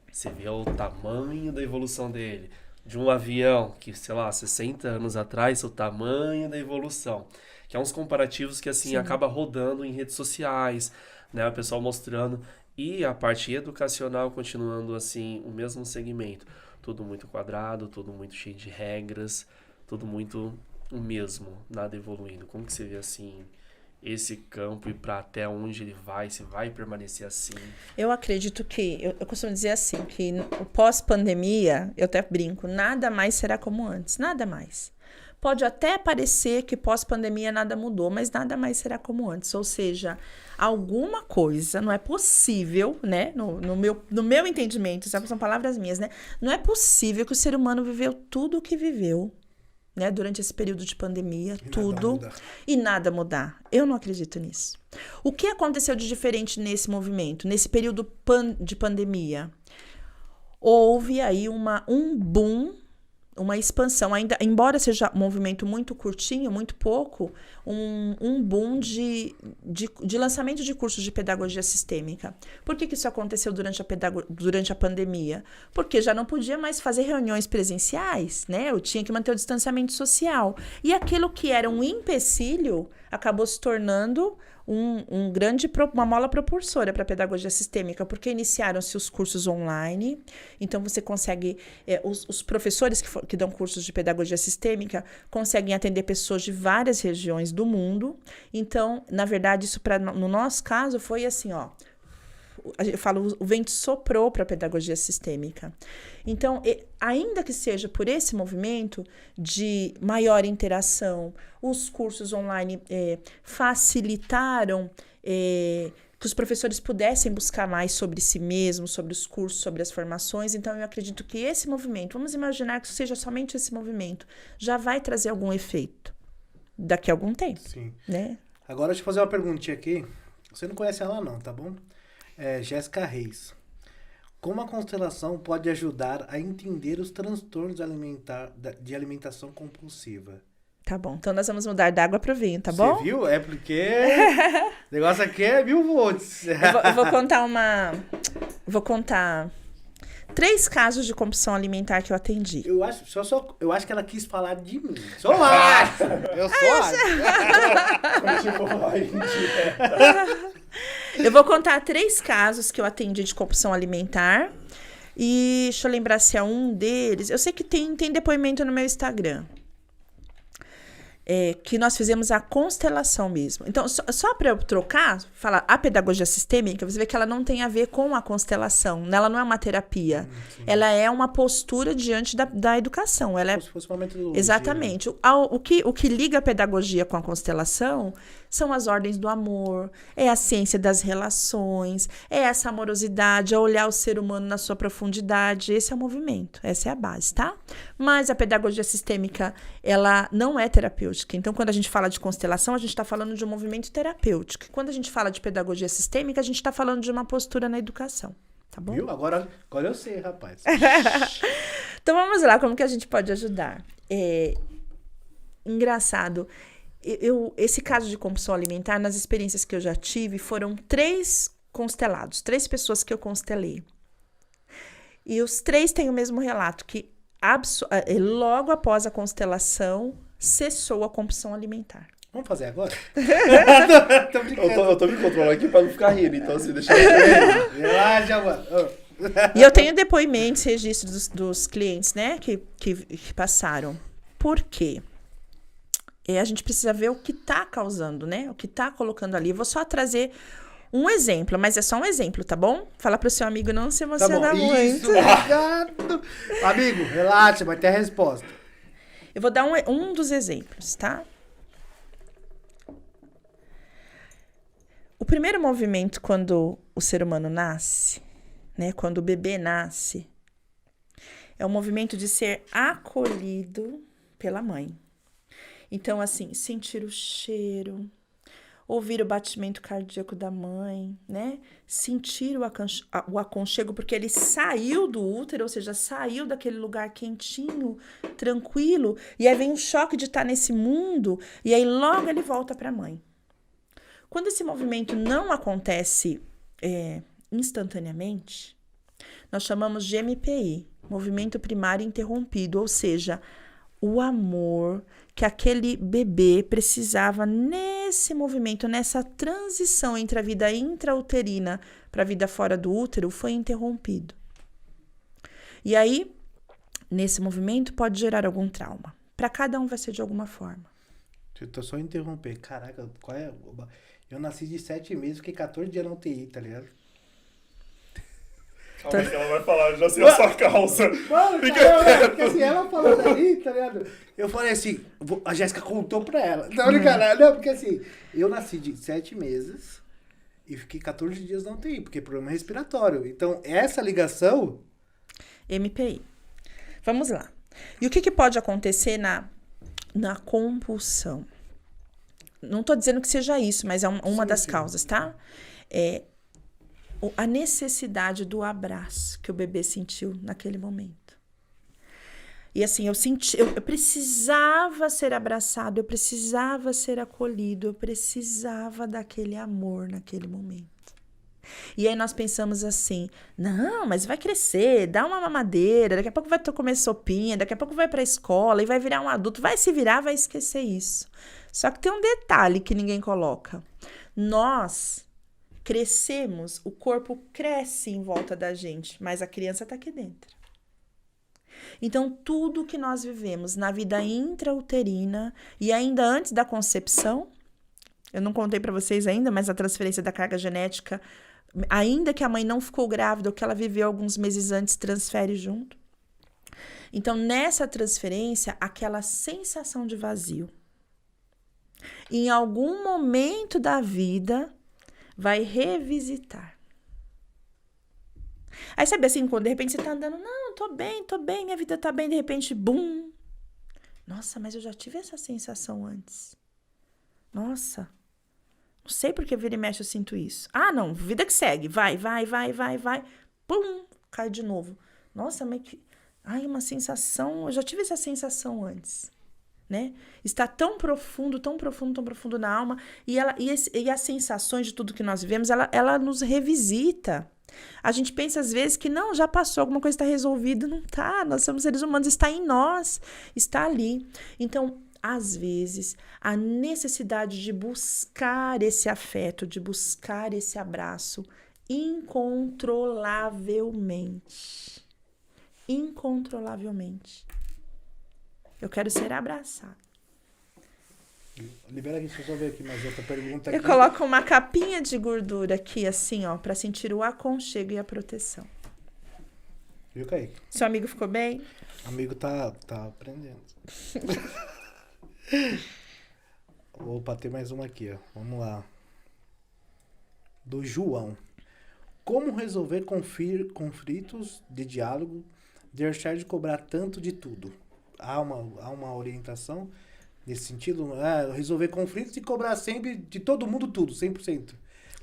você vê o tamanho da evolução dele. De um avião que, 60 anos atrás, o tamanho da evolução. Que é uns comparativos que, assim, acaba rodando em redes sociais, né? O pessoal mostrando. E a parte educacional continuando, assim, o mesmo segmento. Tudo muito quadrado, tudo muito cheio de regras, tudo muito o mesmo, nada evoluindo. Como que você vê, assim, esse campo e para até onde ele vai, se vai permanecer assim? Eu acredito que, eu costumo dizer assim, que o pós-pandemia, eu até brinco, nada mais será como antes, nada mais. Pode até parecer que pós-pandemia nada mudou, mas nada mais será como antes. Ou seja, alguma coisa, não é possível, né? No meu entendimento, são palavras minhas, né? Não é possível que o ser humano viveu tudo o que viveu, né, durante esse período de pandemia, e nada mudar. Eu não acredito nisso. O que aconteceu de diferente nesse movimento, nesse período de pandemia? Houve aí um boom, uma expansão, ainda, embora seja um movimento muito curtinho, muito pouco, um boom de lançamento de cursos de pedagogia sistêmica. Por que isso aconteceu durante a pandemia? Porque já não podia mais fazer reuniões presenciais, né? Eu tinha que manter o distanciamento social. E aquilo que era um empecilho acabou se tornando uma mola propulsora para a pedagogia sistêmica, porque iniciaram-se os cursos online, então você consegue, os professores que dão cursos de pedagogia sistêmica conseguem atender pessoas de várias regiões do mundo. Então, na verdade, isso no nosso caso foi assim, eu falo, o vento soprou para a pedagogia sistêmica. Então, ainda que seja por esse movimento de maior interação, os cursos online facilitaram que os professores pudessem buscar mais sobre si mesmos, sobre os cursos, sobre as formações. Então, eu acredito que esse movimento, vamos imaginar que seja somente esse movimento, já vai trazer algum efeito daqui a algum tempo. Sim. Né? Agora, deixa eu fazer uma perguntinha aqui. Você não conhece ela não, tá bom? Jéssica Reis. Como a constelação pode ajudar a entender os transtornos de alimentação compulsiva? Tá bom, então nós vamos mudar da água para o vinho, tá bom? Você viu? É porque o negócio aqui é 1000 volts. Eu vou contar 3 casos de compulsão alimentar que eu atendi. Eu acho que ela quis falar de mim. Só acho! Eu só acho! Eu vou contar 3 casos que eu atendi de compulsão alimentar. E deixa eu lembrar se é um deles. Eu sei que tem depoimento no meu Instagram. Que nós fizemos a constelação mesmo. Então, só para eu trocar, falar a pedagogia sistêmica, você vê que ela não tem a ver com a constelação. Ela não é uma terapia. Ela é uma postura diante da educação. Ela é... Como se fosse uma metodologia. Exatamente. O que liga a pedagogia com a constelação são as ordens do amor, é a ciência das relações, é essa amorosidade, é olhar o ser humano na sua profundidade. Esse é o movimento, essa é a base, tá? Mas a pedagogia sistêmica, ela não é terapêutica. Então, quando a gente fala de constelação, a gente está falando de um movimento terapêutico. Quando a gente fala de pedagogia sistêmica, a gente está falando de uma postura na educação. Tá bom? Viu? Agora eu sei, rapaz. Então, vamos lá, como que a gente pode ajudar? Engraçado, esse caso de compulsão alimentar, nas experiências que eu já tive, foram 3 constelados, 3 pessoas que eu constelei. E os 3 têm o mesmo relato, que logo após a constelação, cessou a compulsão alimentar. Vamos fazer agora? Tô brincando. Eu tô me controlando aqui pra não ficar rindo, então assim, deixa eu... Relaxa, mano. E eu tenho depoimentos, registros dos clientes, né, que passaram. Por quê? A gente precisa ver o que tá causando, né? O que tá colocando ali. Eu vou só trazer um exemplo, mas é só um exemplo, tá bom? Fala pro seu amigo não se emocionar muito. Isso, obrigado. Amigo, relaxa, vai ter a resposta. Eu vou dar um dos exemplos, tá? O primeiro movimento, quando o ser humano nasce, né? Quando o bebê nasce, é o movimento de ser acolhido pela mãe. Então, assim, sentir o cheiro, ouvir o batimento cardíaco da mãe, né? Sentir o aconchego, porque ele saiu do útero, ou seja, saiu daquele lugar quentinho, tranquilo, e aí vem um choque de estar nesse mundo, e aí logo ele volta para a mãe. Quando esse movimento não acontece instantaneamente, nós chamamos de MPI, movimento primário interrompido, ou seja, o amor que aquele bebê precisava nesse movimento, nessa transição entre a vida intrauterina para a vida fora do útero, foi interrompido. E aí, nesse movimento, pode gerar algum trauma. Para cada um vai ser de alguma forma. Eu tô só interromper. Caraca, qual é? Eu nasci de 7 meses, fiquei 14 dias na UTI, tá ligado? Calma que ela vai falar, eu já sei a sua causa. Mano, caramba, porque assim, ela falando ali, tá ligado? Eu falei assim, a Jéssica contou pra ela. Não, não, porque assim, eu nasci de 7 meses e fiquei 14 dias na UTI, porque é problema respiratório. Então, essa ligação... MPI. Vamos lá. E o que pode acontecer na compulsão? Não tô dizendo que seja isso, mas é uma das causas, tá? A necessidade do abraço que o bebê sentiu naquele momento. E assim, eu precisava ser abraçado, eu precisava ser acolhido, eu precisava daquele amor naquele momento. E aí nós pensamos assim, não, mas vai crescer, dá uma mamadeira, daqui a pouco vai comer sopinha, daqui a pouco vai pra escola e vai virar um adulto, vai se virar, vai esquecer isso. Só que tem um detalhe que ninguém coloca. Nós crescemos, o corpo cresce em volta da gente, mas a criança está aqui dentro. Então, tudo que nós vivemos na vida intrauterina e ainda antes da concepção, eu não contei para vocês ainda, mas a transferência da carga genética, ainda que a mãe não ficou grávida ou que ela viveu alguns meses antes, transfere junto. Então, nessa transferência, aquela sensação de vazio. Em algum momento da vida, vai revisitar. Aí sabe assim, quando de repente você tá andando, não, tô bem, minha vida tá bem, de repente, bum. Nossa, mas eu já tive essa sensação antes. Nossa, não sei porque vira e mexe eu sinto isso. Ah, não, vida que segue, vai. Pum, cai de novo. Nossa, mas que... Ai, uma sensação, eu já tive essa sensação antes, né? Está tão profundo na alma. E as sensações de tudo que nós vivemos, ela nos revisita. A gente pensa às vezes que não, já passou, alguma coisa está resolvida. Não tá, nós somos seres humanos, está em nós, está ali. Então, às vezes, a necessidade de buscar esse afeto, de buscar esse abraço incontrolavelmente. Eu quero ser abraçado. Libera aqui, deixa eu só ver aqui mais outra pergunta aqui. Eu coloco uma capinha de gordura aqui, assim, ó, pra sentir o aconchego e a proteção. Viu, Kaique? Seu amigo ficou bem? Amigo tá aprendendo. Opa, tem mais uma aqui, ó. Vamos lá. Do João. Como resolver conflitos de diálogo, deixar de cobrar tanto de tudo? Há uma orientação nesse sentido? Resolver conflitos e cobrar sempre de todo mundo tudo, 100%.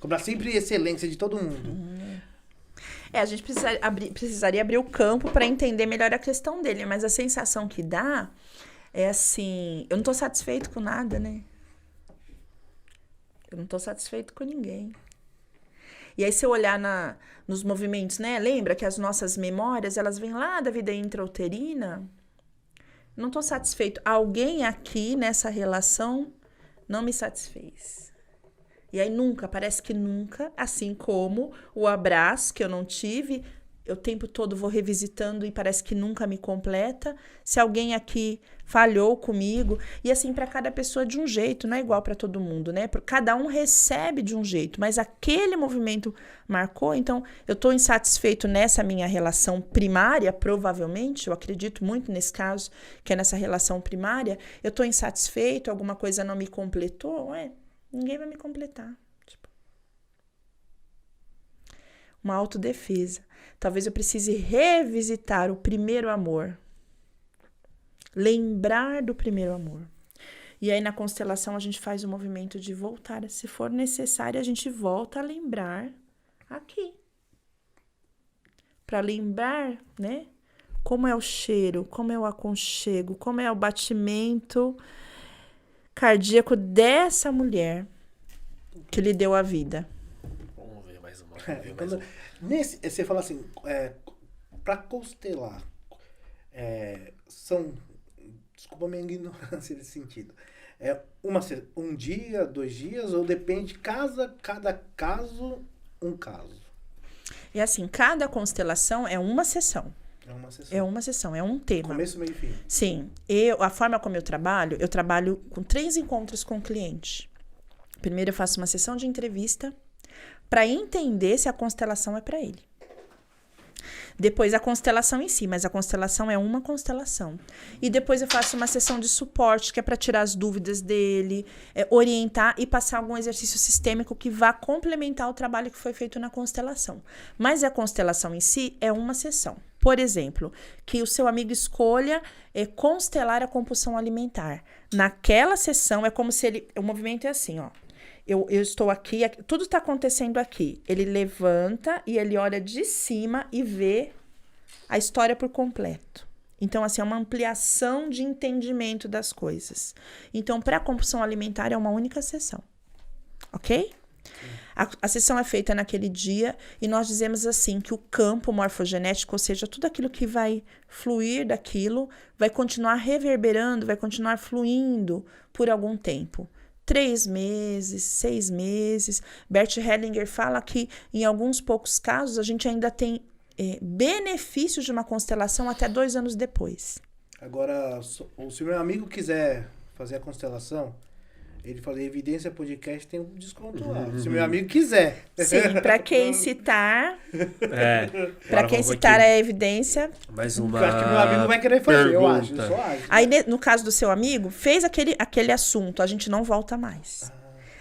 Cobrar sempre excelência de todo mundo. A gente precisaria abrir o campo para entender melhor a questão dele, mas a sensação que dá é assim, eu não tô satisfeito com nada, né? Eu não tô satisfeito com ninguém. E aí, se eu olhar nos movimentos, né? Lembra que as nossas memórias, elas vêm lá da vida intrauterina? Não estou satisfeito. Alguém aqui nessa relação não me satisfez. E aí parece que nunca, assim como o abraço que eu não tive, eu o tempo todo vou revisitando e parece que nunca me completa. Se alguém aqui falhou comigo, e assim, para cada pessoa de um jeito, não é igual para todo mundo, né? Cada um recebe de um jeito, mas aquele movimento marcou, então eu estou insatisfeito nessa minha relação primária, provavelmente, eu acredito muito nesse caso, que é nessa relação primária, eu estou insatisfeito, alguma coisa não me completou, ninguém vai me completar. Uma autodefesa. Talvez eu precise revisitar o primeiro amor. Lembrar do primeiro amor. E aí, na constelação, a gente faz o movimento de voltar. Se for necessário, a gente volta a lembrar aqui. Para lembrar, né? Como é o cheiro, como é o aconchego, como é o batimento cardíaco dessa mulher que lhe deu a vida. Vamos ver mais uma. Você fala assim, para constelar, desculpa a minha ignorância nesse sentido, um dia, 2 dias, ou depende, cada caso, um caso? E assim, cada constelação é uma sessão. É uma sessão, é um tema. Começo, meio e fim. Sim. A forma como eu trabalho com 3 encontros com o cliente. Primeiro eu faço uma sessão de entrevista para entender se a constelação é para ele. Depois a constelação em si, mas a constelação é uma constelação. E depois eu faço uma sessão de suporte, que é para tirar as dúvidas dele, orientar e passar algum exercício sistêmico que vá complementar o trabalho que foi feito na constelação. Mas a constelação em si é uma sessão. Por exemplo, que o seu amigo escolha constelar a compulsão alimentar. Naquela sessão é como se o movimento é assim, ó. Eu estou aqui, tudo está acontecendo aqui. Ele levanta e ele olha de cima e vê a história por completo. Então, assim, é uma ampliação de entendimento das coisas. Então, para a compulsão alimentar é uma única sessão. Ok? A sessão é feita naquele dia e nós dizemos assim que o campo morfogenético, ou seja, tudo aquilo que vai fluir daquilo, vai continuar reverberando, vai continuar fluindo por algum tempo. 3 meses, 6 meses. Bert Hellinger fala que em alguns poucos casos a gente ainda tem benefícios de uma constelação até 2 anos depois. Agora, se o meu amigo quiser fazer a constelação, ele fala, Evidência Podcast tem um desconto lá. Se meu amigo quiser. Sim, para quem citar. Para quem citar a evidência. Mais uma. Eu acho que meu amigo vai querer fazer, pergunta. eu acho. Eu só acho. Aí, no caso do seu amigo, fez aquele assunto, a gente não volta mais.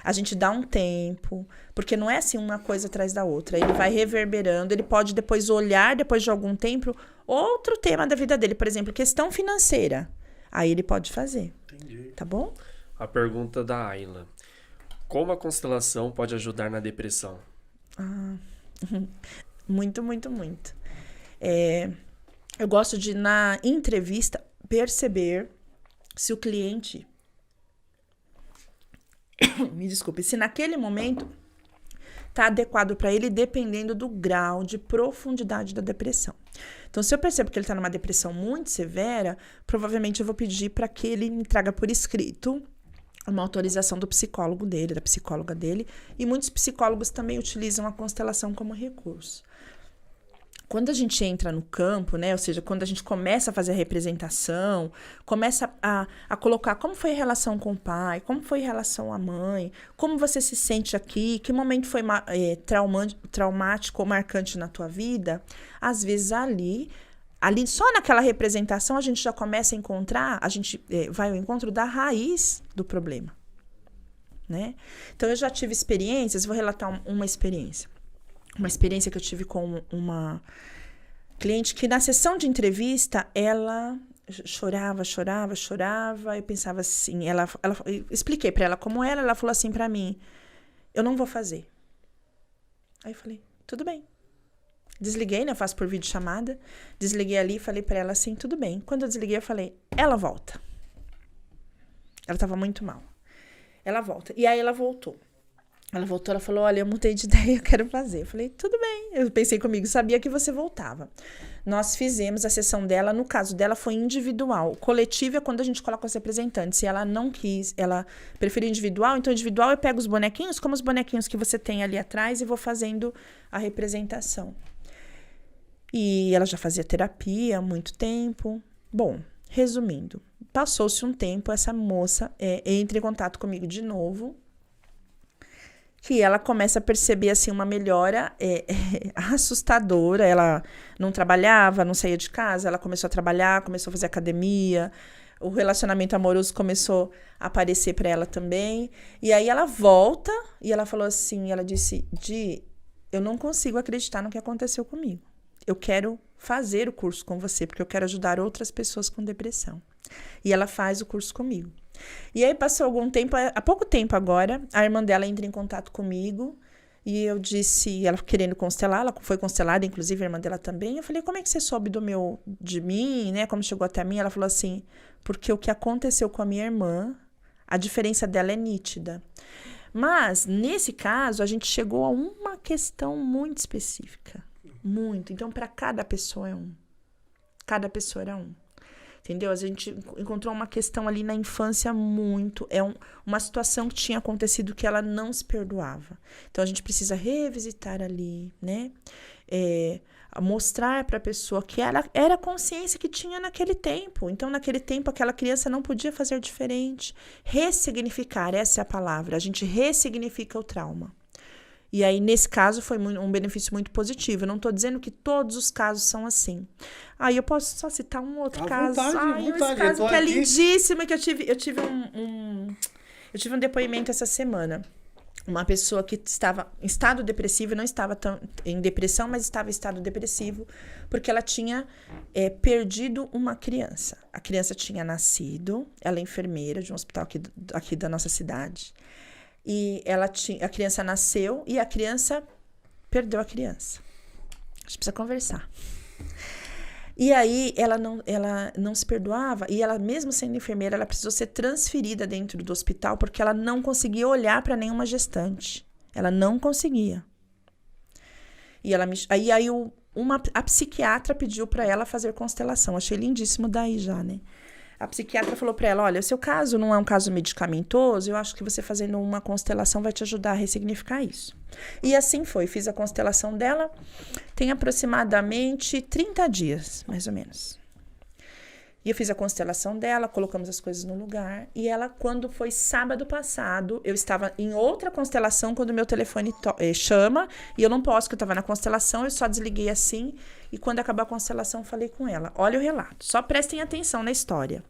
A gente dá um tempo, porque não é assim uma coisa atrás da outra. Ele vai reverberando, ele pode depois olhar, depois de algum tempo, outro tema da vida dele. Por exemplo, questão financeira. Aí ele pode fazer. Entendi. Tá bom? A pergunta da Ayla. Como a constelação pode ajudar na depressão? Muito, muito, muito. Eu gosto de, na entrevista, perceber se o cliente... Me desculpe. Se naquele momento está adequado para ele, dependendo do grau de profundidade da depressão. Então, se eu percebo que ele está numa depressão muito severa, provavelmente eu vou pedir para que ele me traga por escrito uma autorização do psicólogo dele, da psicóloga dele. E muitos psicólogos também utilizam a constelação como recurso. Quando a gente entra no campo, né? Ou seja, quando a gente começa a fazer a representação, começa a colocar como foi a relação com o pai, como foi a relação à mãe, como você se sente aqui, que momento foi traumático ou marcante na tua vida, às vezes ali só naquela representação a gente já começa a encontrar, a gente vai ao encontro da raiz do problema, né? Então, eu já tive experiências, vou relatar uma experiência. Uma experiência que eu tive com uma cliente que na sessão de entrevista, ela chorava. Eu pensava assim, eu expliquei pra ela como era, ela falou assim pra mim, eu não vou fazer. Aí eu falei, tudo bem. Desliguei, né? Eu faço por videochamada. Desliguei ali e falei pra ela assim, tudo bem. Quando eu desliguei, eu falei, ela volta. Ela tava muito mal. Ela volta. E aí ela voltou. Ela falou, olha, eu mudei de ideia, eu quero fazer. Eu falei, tudo bem. Eu pensei comigo, sabia que você voltava. Nós fizemos a sessão dela, no caso dela foi individual. O coletivo é quando a gente coloca os representantes. Se ela não quis, ela preferiu individual, então individual eu pego os bonequinhos, como os bonequinhos que você tem ali atrás, e vou fazendo a representação. E ela já fazia terapia há muito tempo. Bom, resumindo, passou-se um tempo, essa moça entra em contato comigo de novo, que ela começa a perceber, assim, uma melhora assustadora. Ela não trabalhava, não saía de casa, ela começou a trabalhar, começou a fazer academia, o relacionamento amoroso começou a aparecer para ela também. E aí ela volta e ela falou assim, ela disse, Di, eu não consigo acreditar no que aconteceu comigo. Eu quero fazer o curso com você, porque eu quero ajudar outras pessoas com depressão. E ela faz o curso comigo. E aí passou algum tempo, há pouco tempo agora, a irmã dela entra em contato comigo e eu disse, ela querendo constelar, ela foi constelada, inclusive a irmã dela também. Eu falei, como é que você soube de mim, né? Como chegou até mim? Ela falou assim, porque o que aconteceu com a minha irmã, a diferença dela é nítida. Mas, nesse caso, a gente chegou a uma questão muito específica. Muito. Então, para cada pessoa é um. Cada pessoa era um. Entendeu? A gente encontrou uma questão ali na infância muito... uma situação que tinha acontecido que ela não se perdoava. Então, a gente precisa revisitar ali, né? Mostrar para a pessoa que ela era a consciência que tinha naquele tempo. Então, naquele tempo, aquela criança não podia fazer diferente. Ressignificar, essa é a palavra. A gente ressignifica o trauma. E aí, nesse caso, foi um benefício muito positivo. Eu não estou dizendo que todos os casos são assim. Aí eu posso só citar um outro caso. Esse caso que é lindíssimo, que eu tive um depoimento essa semana. Uma pessoa que estava em estado depressivo, não estava em depressão, mas estava em estado depressivo, porque ela tinha perdido uma criança. A criança tinha nascido, ela é enfermeira de um hospital aqui da nossa cidade. E a criança nasceu e a criança perdeu a criança. A gente precisa conversar. E aí ela não se perdoava, e ela, mesmo sendo enfermeira, ela precisou ser transferida dentro do hospital porque ela não conseguia olhar para nenhuma gestante. Ela não conseguia. E a psiquiatra pediu para ela fazer constelação. Achei lindíssimo daí já, né? A psiquiatra falou para ela, olha, o seu caso não é um caso medicamentoso, eu acho que você fazendo uma constelação vai te ajudar a ressignificar isso. E assim foi, fiz a constelação dela, tem aproximadamente 30 dias, mais ou menos. E eu fiz a constelação dela, colocamos as coisas no lugar, e ela, quando foi sábado passado, eu estava em outra constelação, quando o meu telefone chama, e eu não posso, porque eu estava na constelação, eu só desliguei assim, e quando acabou a constelação, falei com ela, olha o relato, só prestem atenção na história.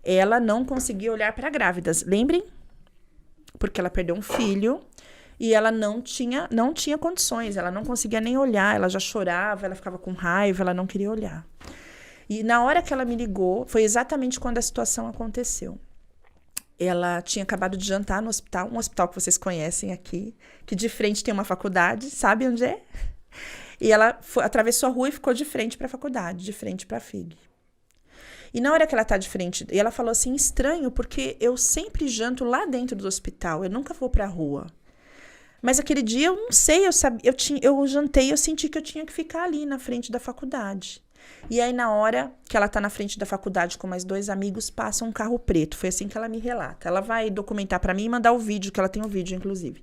Ela não conseguia olhar para grávidas, lembrem? porque ela perdeu um filho e ela não tinha condições, ela não conseguia nem olhar, ela já chorava, ela ficava com raiva, ela não queria olhar. E na hora que ela me ligou, foi exatamente quando a situação aconteceu. Ela tinha acabado de jantar no hospital, um hospital que vocês conhecem aqui, que de frente tem uma faculdade, sabe onde é? E ela atravessou a rua e ficou de frente para a faculdade, de frente para a FIG. E na hora que ela tá de frente, e ela falou assim, estranho, porque eu sempre janto lá dentro do hospital, eu nunca vou pra rua. Mas aquele dia eu não sei, eu jantei, eu senti que eu tinha que ficar ali na frente da faculdade. E aí na hora que ela tá na frente da faculdade com mais 2 amigos, passa um carro preto. Foi assim que ela me relata. Ela vai documentar pra mim e mandar o vídeo, que ela tem o vídeo, inclusive.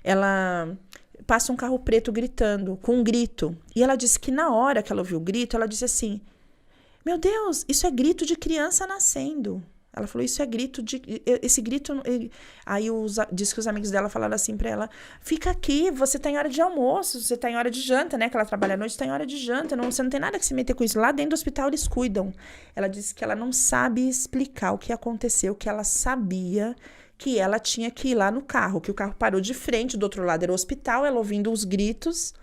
Ela passa um carro preto gritando, com um grito. E ela disse que na hora que ela ouviu o grito, ela disse assim, meu Deus, isso é grito de criança nascendo. Ela falou, isso é grito de... Esse grito... Aí disse que os amigos dela falaram assim pra ela, fica aqui, você tá em hora de almoço, você tá em hora de janta, né? Que ela trabalha à noite, tá em hora de janta, você não tem nada que se meter com isso. Lá dentro do hospital eles cuidam. Ela disse que ela não sabe explicar o que aconteceu, que ela sabia que ela tinha que ir lá no carro, que o carro parou de frente, do outro lado era o hospital, ela ouvindo os gritos.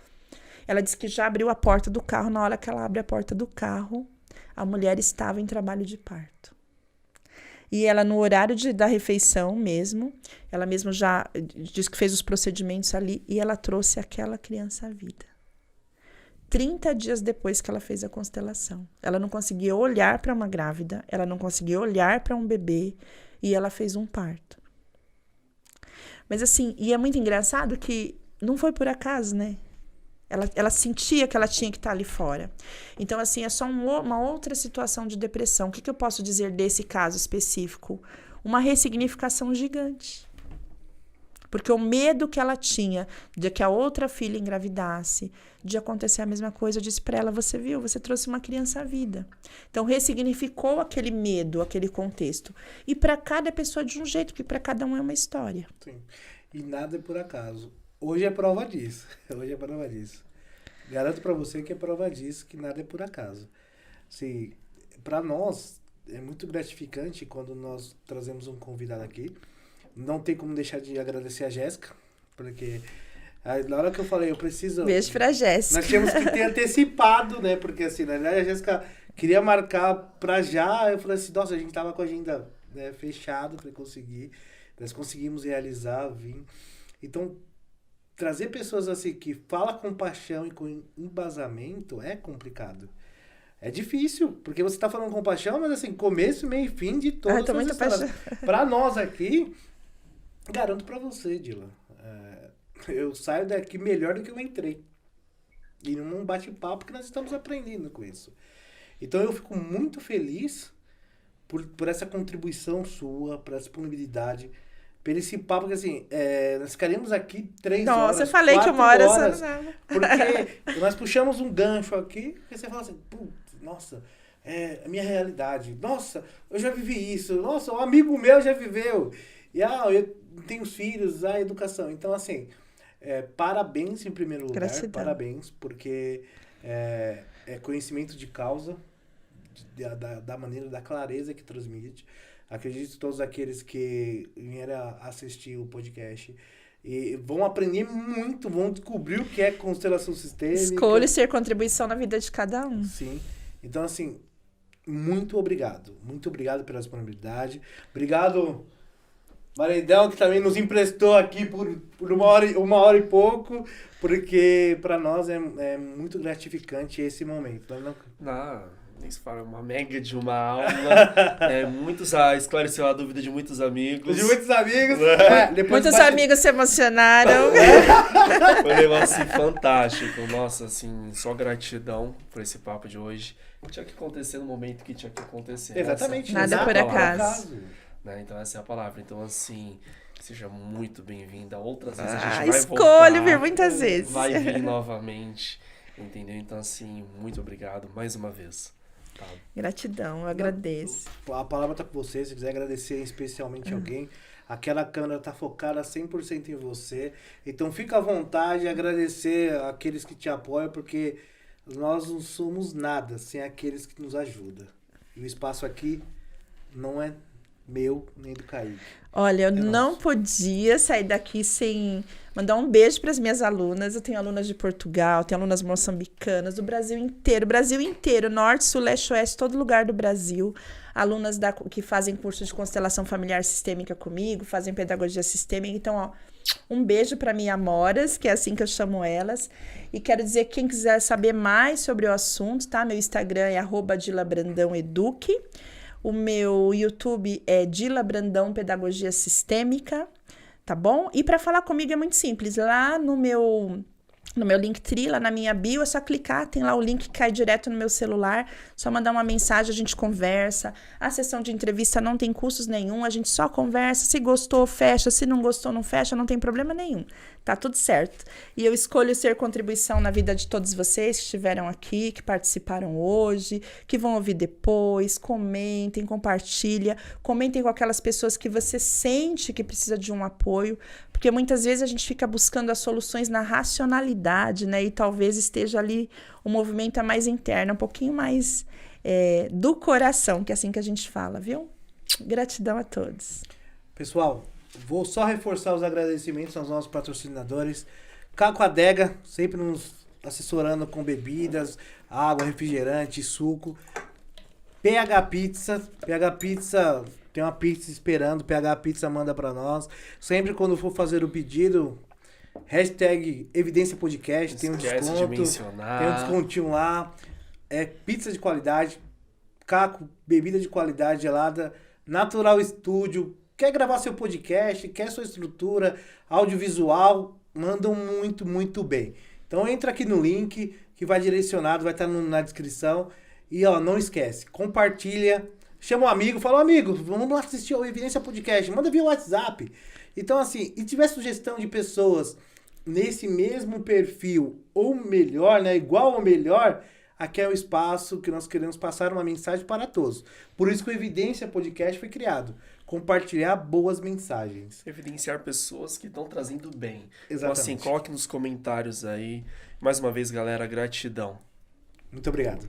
Ela disse que já abriu a porta do carro, na hora que ela abre a porta do carro, a mulher estava em trabalho de parto. E ela, no horário da refeição mesmo, ela mesma já disse que fez os procedimentos ali e ela trouxe aquela criança à vida. 30 dias depois que ela fez a constelação. Ela não conseguia olhar para uma grávida, ela não conseguia olhar para um bebê e ela fez um parto. Mas assim, e é muito engraçado que não foi por acaso, né? Ela sentia que ela tinha que estar ali fora. Então, assim, é só uma outra situação de depressão. O que eu posso dizer desse caso específico? Uma ressignificação gigante. Porque o medo que ela tinha de que a outra filha engravidasse, de acontecer a mesma coisa, eu disse para ela, você viu, você trouxe uma criança à vida. Então, ressignificou aquele medo, aquele contexto. E para cada pessoa de um jeito, que para cada um é uma história. Sim. E nada é por acaso. Hoje é prova disso. Hoje é prova disso. Garanto pra você que é prova disso, que nada é por acaso. Assim, pra nós, é muito gratificante quando nós trazemos um convidado aqui. Não tem como deixar de agradecer a Jéssica, porque na hora que eu falei, eu preciso... Beijo pra Jéssica. Nós tínhamos que ter antecipado, né? Porque assim, na verdade a Jéssica queria marcar pra já. Eu falei assim, nossa, a gente tava com a agenda, né, fechada pra conseguir. Nós conseguimos realizar, vir. Então, trazer pessoas assim que falam com paixão e com embasamento é complicado. É difícil, porque você tá falando com paixão, mas assim, começo, meio e fim de todas as histórias. Pra nós aqui, garanto pra você, Dila, eu saio daqui melhor do que eu entrei. E num bate-papo que nós estamos aprendendo com isso. Então eu fico muito feliz por essa contribuição sua, por essa disponibilidade, por esse papo, porque assim, nós ficaríamos aqui 3 horas. Nossa, eu falei que 1 hora horas, só não. Porque nós puxamos um gancho aqui, porque você fala assim, nossa, a minha realidade, nossa, eu já vivi isso, nossa, um amigo meu já viveu, e eu tenho filhos, a educação. Então, assim, parabéns em primeiro lugar, Gratidão. Parabéns, porque é conhecimento de causa, da maneira, da clareza que transmite. Acredito que todos aqueles que vieram assistir o podcast e vão aprender muito, vão descobrir o que é constelação sistêmica. Escolha ser contribuição na vida de cada um. Sim. Então, assim, muito obrigado. Muito obrigado pela disponibilidade. Obrigado, Maridão, que também nos emprestou aqui por 1 hora e pouco, porque para nós é muito gratificante esse momento. Nem se fala, uma mega de uma aula. Esclareceu a dúvida de muitos amigos. Muitos amigos se emocionaram. Foi um negócio assim, fantástico. Nossa, assim, só gratidão por esse papo de hoje. Tinha que acontecer no momento que tinha que acontecer. Exatamente. Nada por acaso. Né? Então essa é a palavra. Então, assim, seja muito bem-vinda. Outras vezes a gente vai escolho voltar. vir muitas vezes. Vai vir novamente. Entendeu? Então, assim, muito obrigado mais uma vez. Tá. Gratidão, eu agradeço. A palavra tá com você, se quiser agradecer especialmente alguém, aquela câmera tá focada 100% em você, então fica à vontade de agradecer aqueles que te apoiam, porque nós não somos nada sem aqueles que nos ajudam. E o espaço aqui não é meu, nem do Kaique. Olha, eu não podia sair daqui sem mandar um beijo para as minhas alunas. Eu tenho alunas de Portugal, tenho alunas moçambicanas, do Brasil inteiro, norte, sul, leste, oeste, todo lugar do Brasil. Alunas que fazem curso de constelação familiar sistêmica comigo, fazem pedagogia sistêmica. Então, ó, um beijo para minhas amoras, que é assim que eu chamo elas. E quero dizer que quem quiser saber mais sobre o assunto, tá? Meu Instagram é @dilabrandãoeduque. O meu YouTube é Dila Brandão Pedagogia Sistêmica, tá bom? E para falar comigo é muito simples. Lá no meu Linktree, lá na minha bio, é só clicar, tem lá o link que cai direto no meu celular, só mandar uma mensagem, a gente conversa. A sessão de entrevista não tem custos nenhum, a gente só conversa, se gostou, fecha, se não gostou, não fecha, não tem problema nenhum, tá tudo certo. E eu escolho ser contribuição na vida de todos vocês que estiveram aqui, que participaram hoje, que vão ouvir depois, comentem, comentem com aquelas pessoas que você sente que precisa de um apoio, porque muitas vezes a gente fica buscando as soluções na racionalidade, né? E talvez esteja ali o movimento é mais interno, um pouquinho mais do coração, que é assim que a gente fala, viu? Gratidão a todos. Pessoal, vou só reforçar os agradecimentos aos nossos patrocinadores. Caco Adega, sempre nos assessorando com bebidas, água, refrigerante, suco. PH Pizza tem uma pizza esperando, PH Pizza manda pra nós. Sempre quando for fazer o pedido, hashtag Evidência Podcast, tem um desconto. Tem um descontinho lá. É pizza de qualidade, Caco, bebida de qualidade gelada, Natural Studio. Quer gravar seu podcast, quer sua estrutura, audiovisual, mandam muito, muito bem. Então entra aqui no link que vai direcionado, vai estar na descrição. E ó, não esquece, compartilha. Chama um amigo, fala, amigo, vamos lá assistir ao Evidência Podcast, manda via WhatsApp. Então, assim, e tiver sugestão de pessoas nesse mesmo perfil, ou melhor, né, igual ou melhor, aqui é o espaço que nós queremos passar uma mensagem para todos. Por isso que o Evidência Podcast foi criado. Compartilhar boas mensagens. Evidenciar pessoas que estão trazendo bem. Exatamente. Então, assim, coloque nos comentários aí. Mais uma vez, galera, gratidão. Muito obrigado.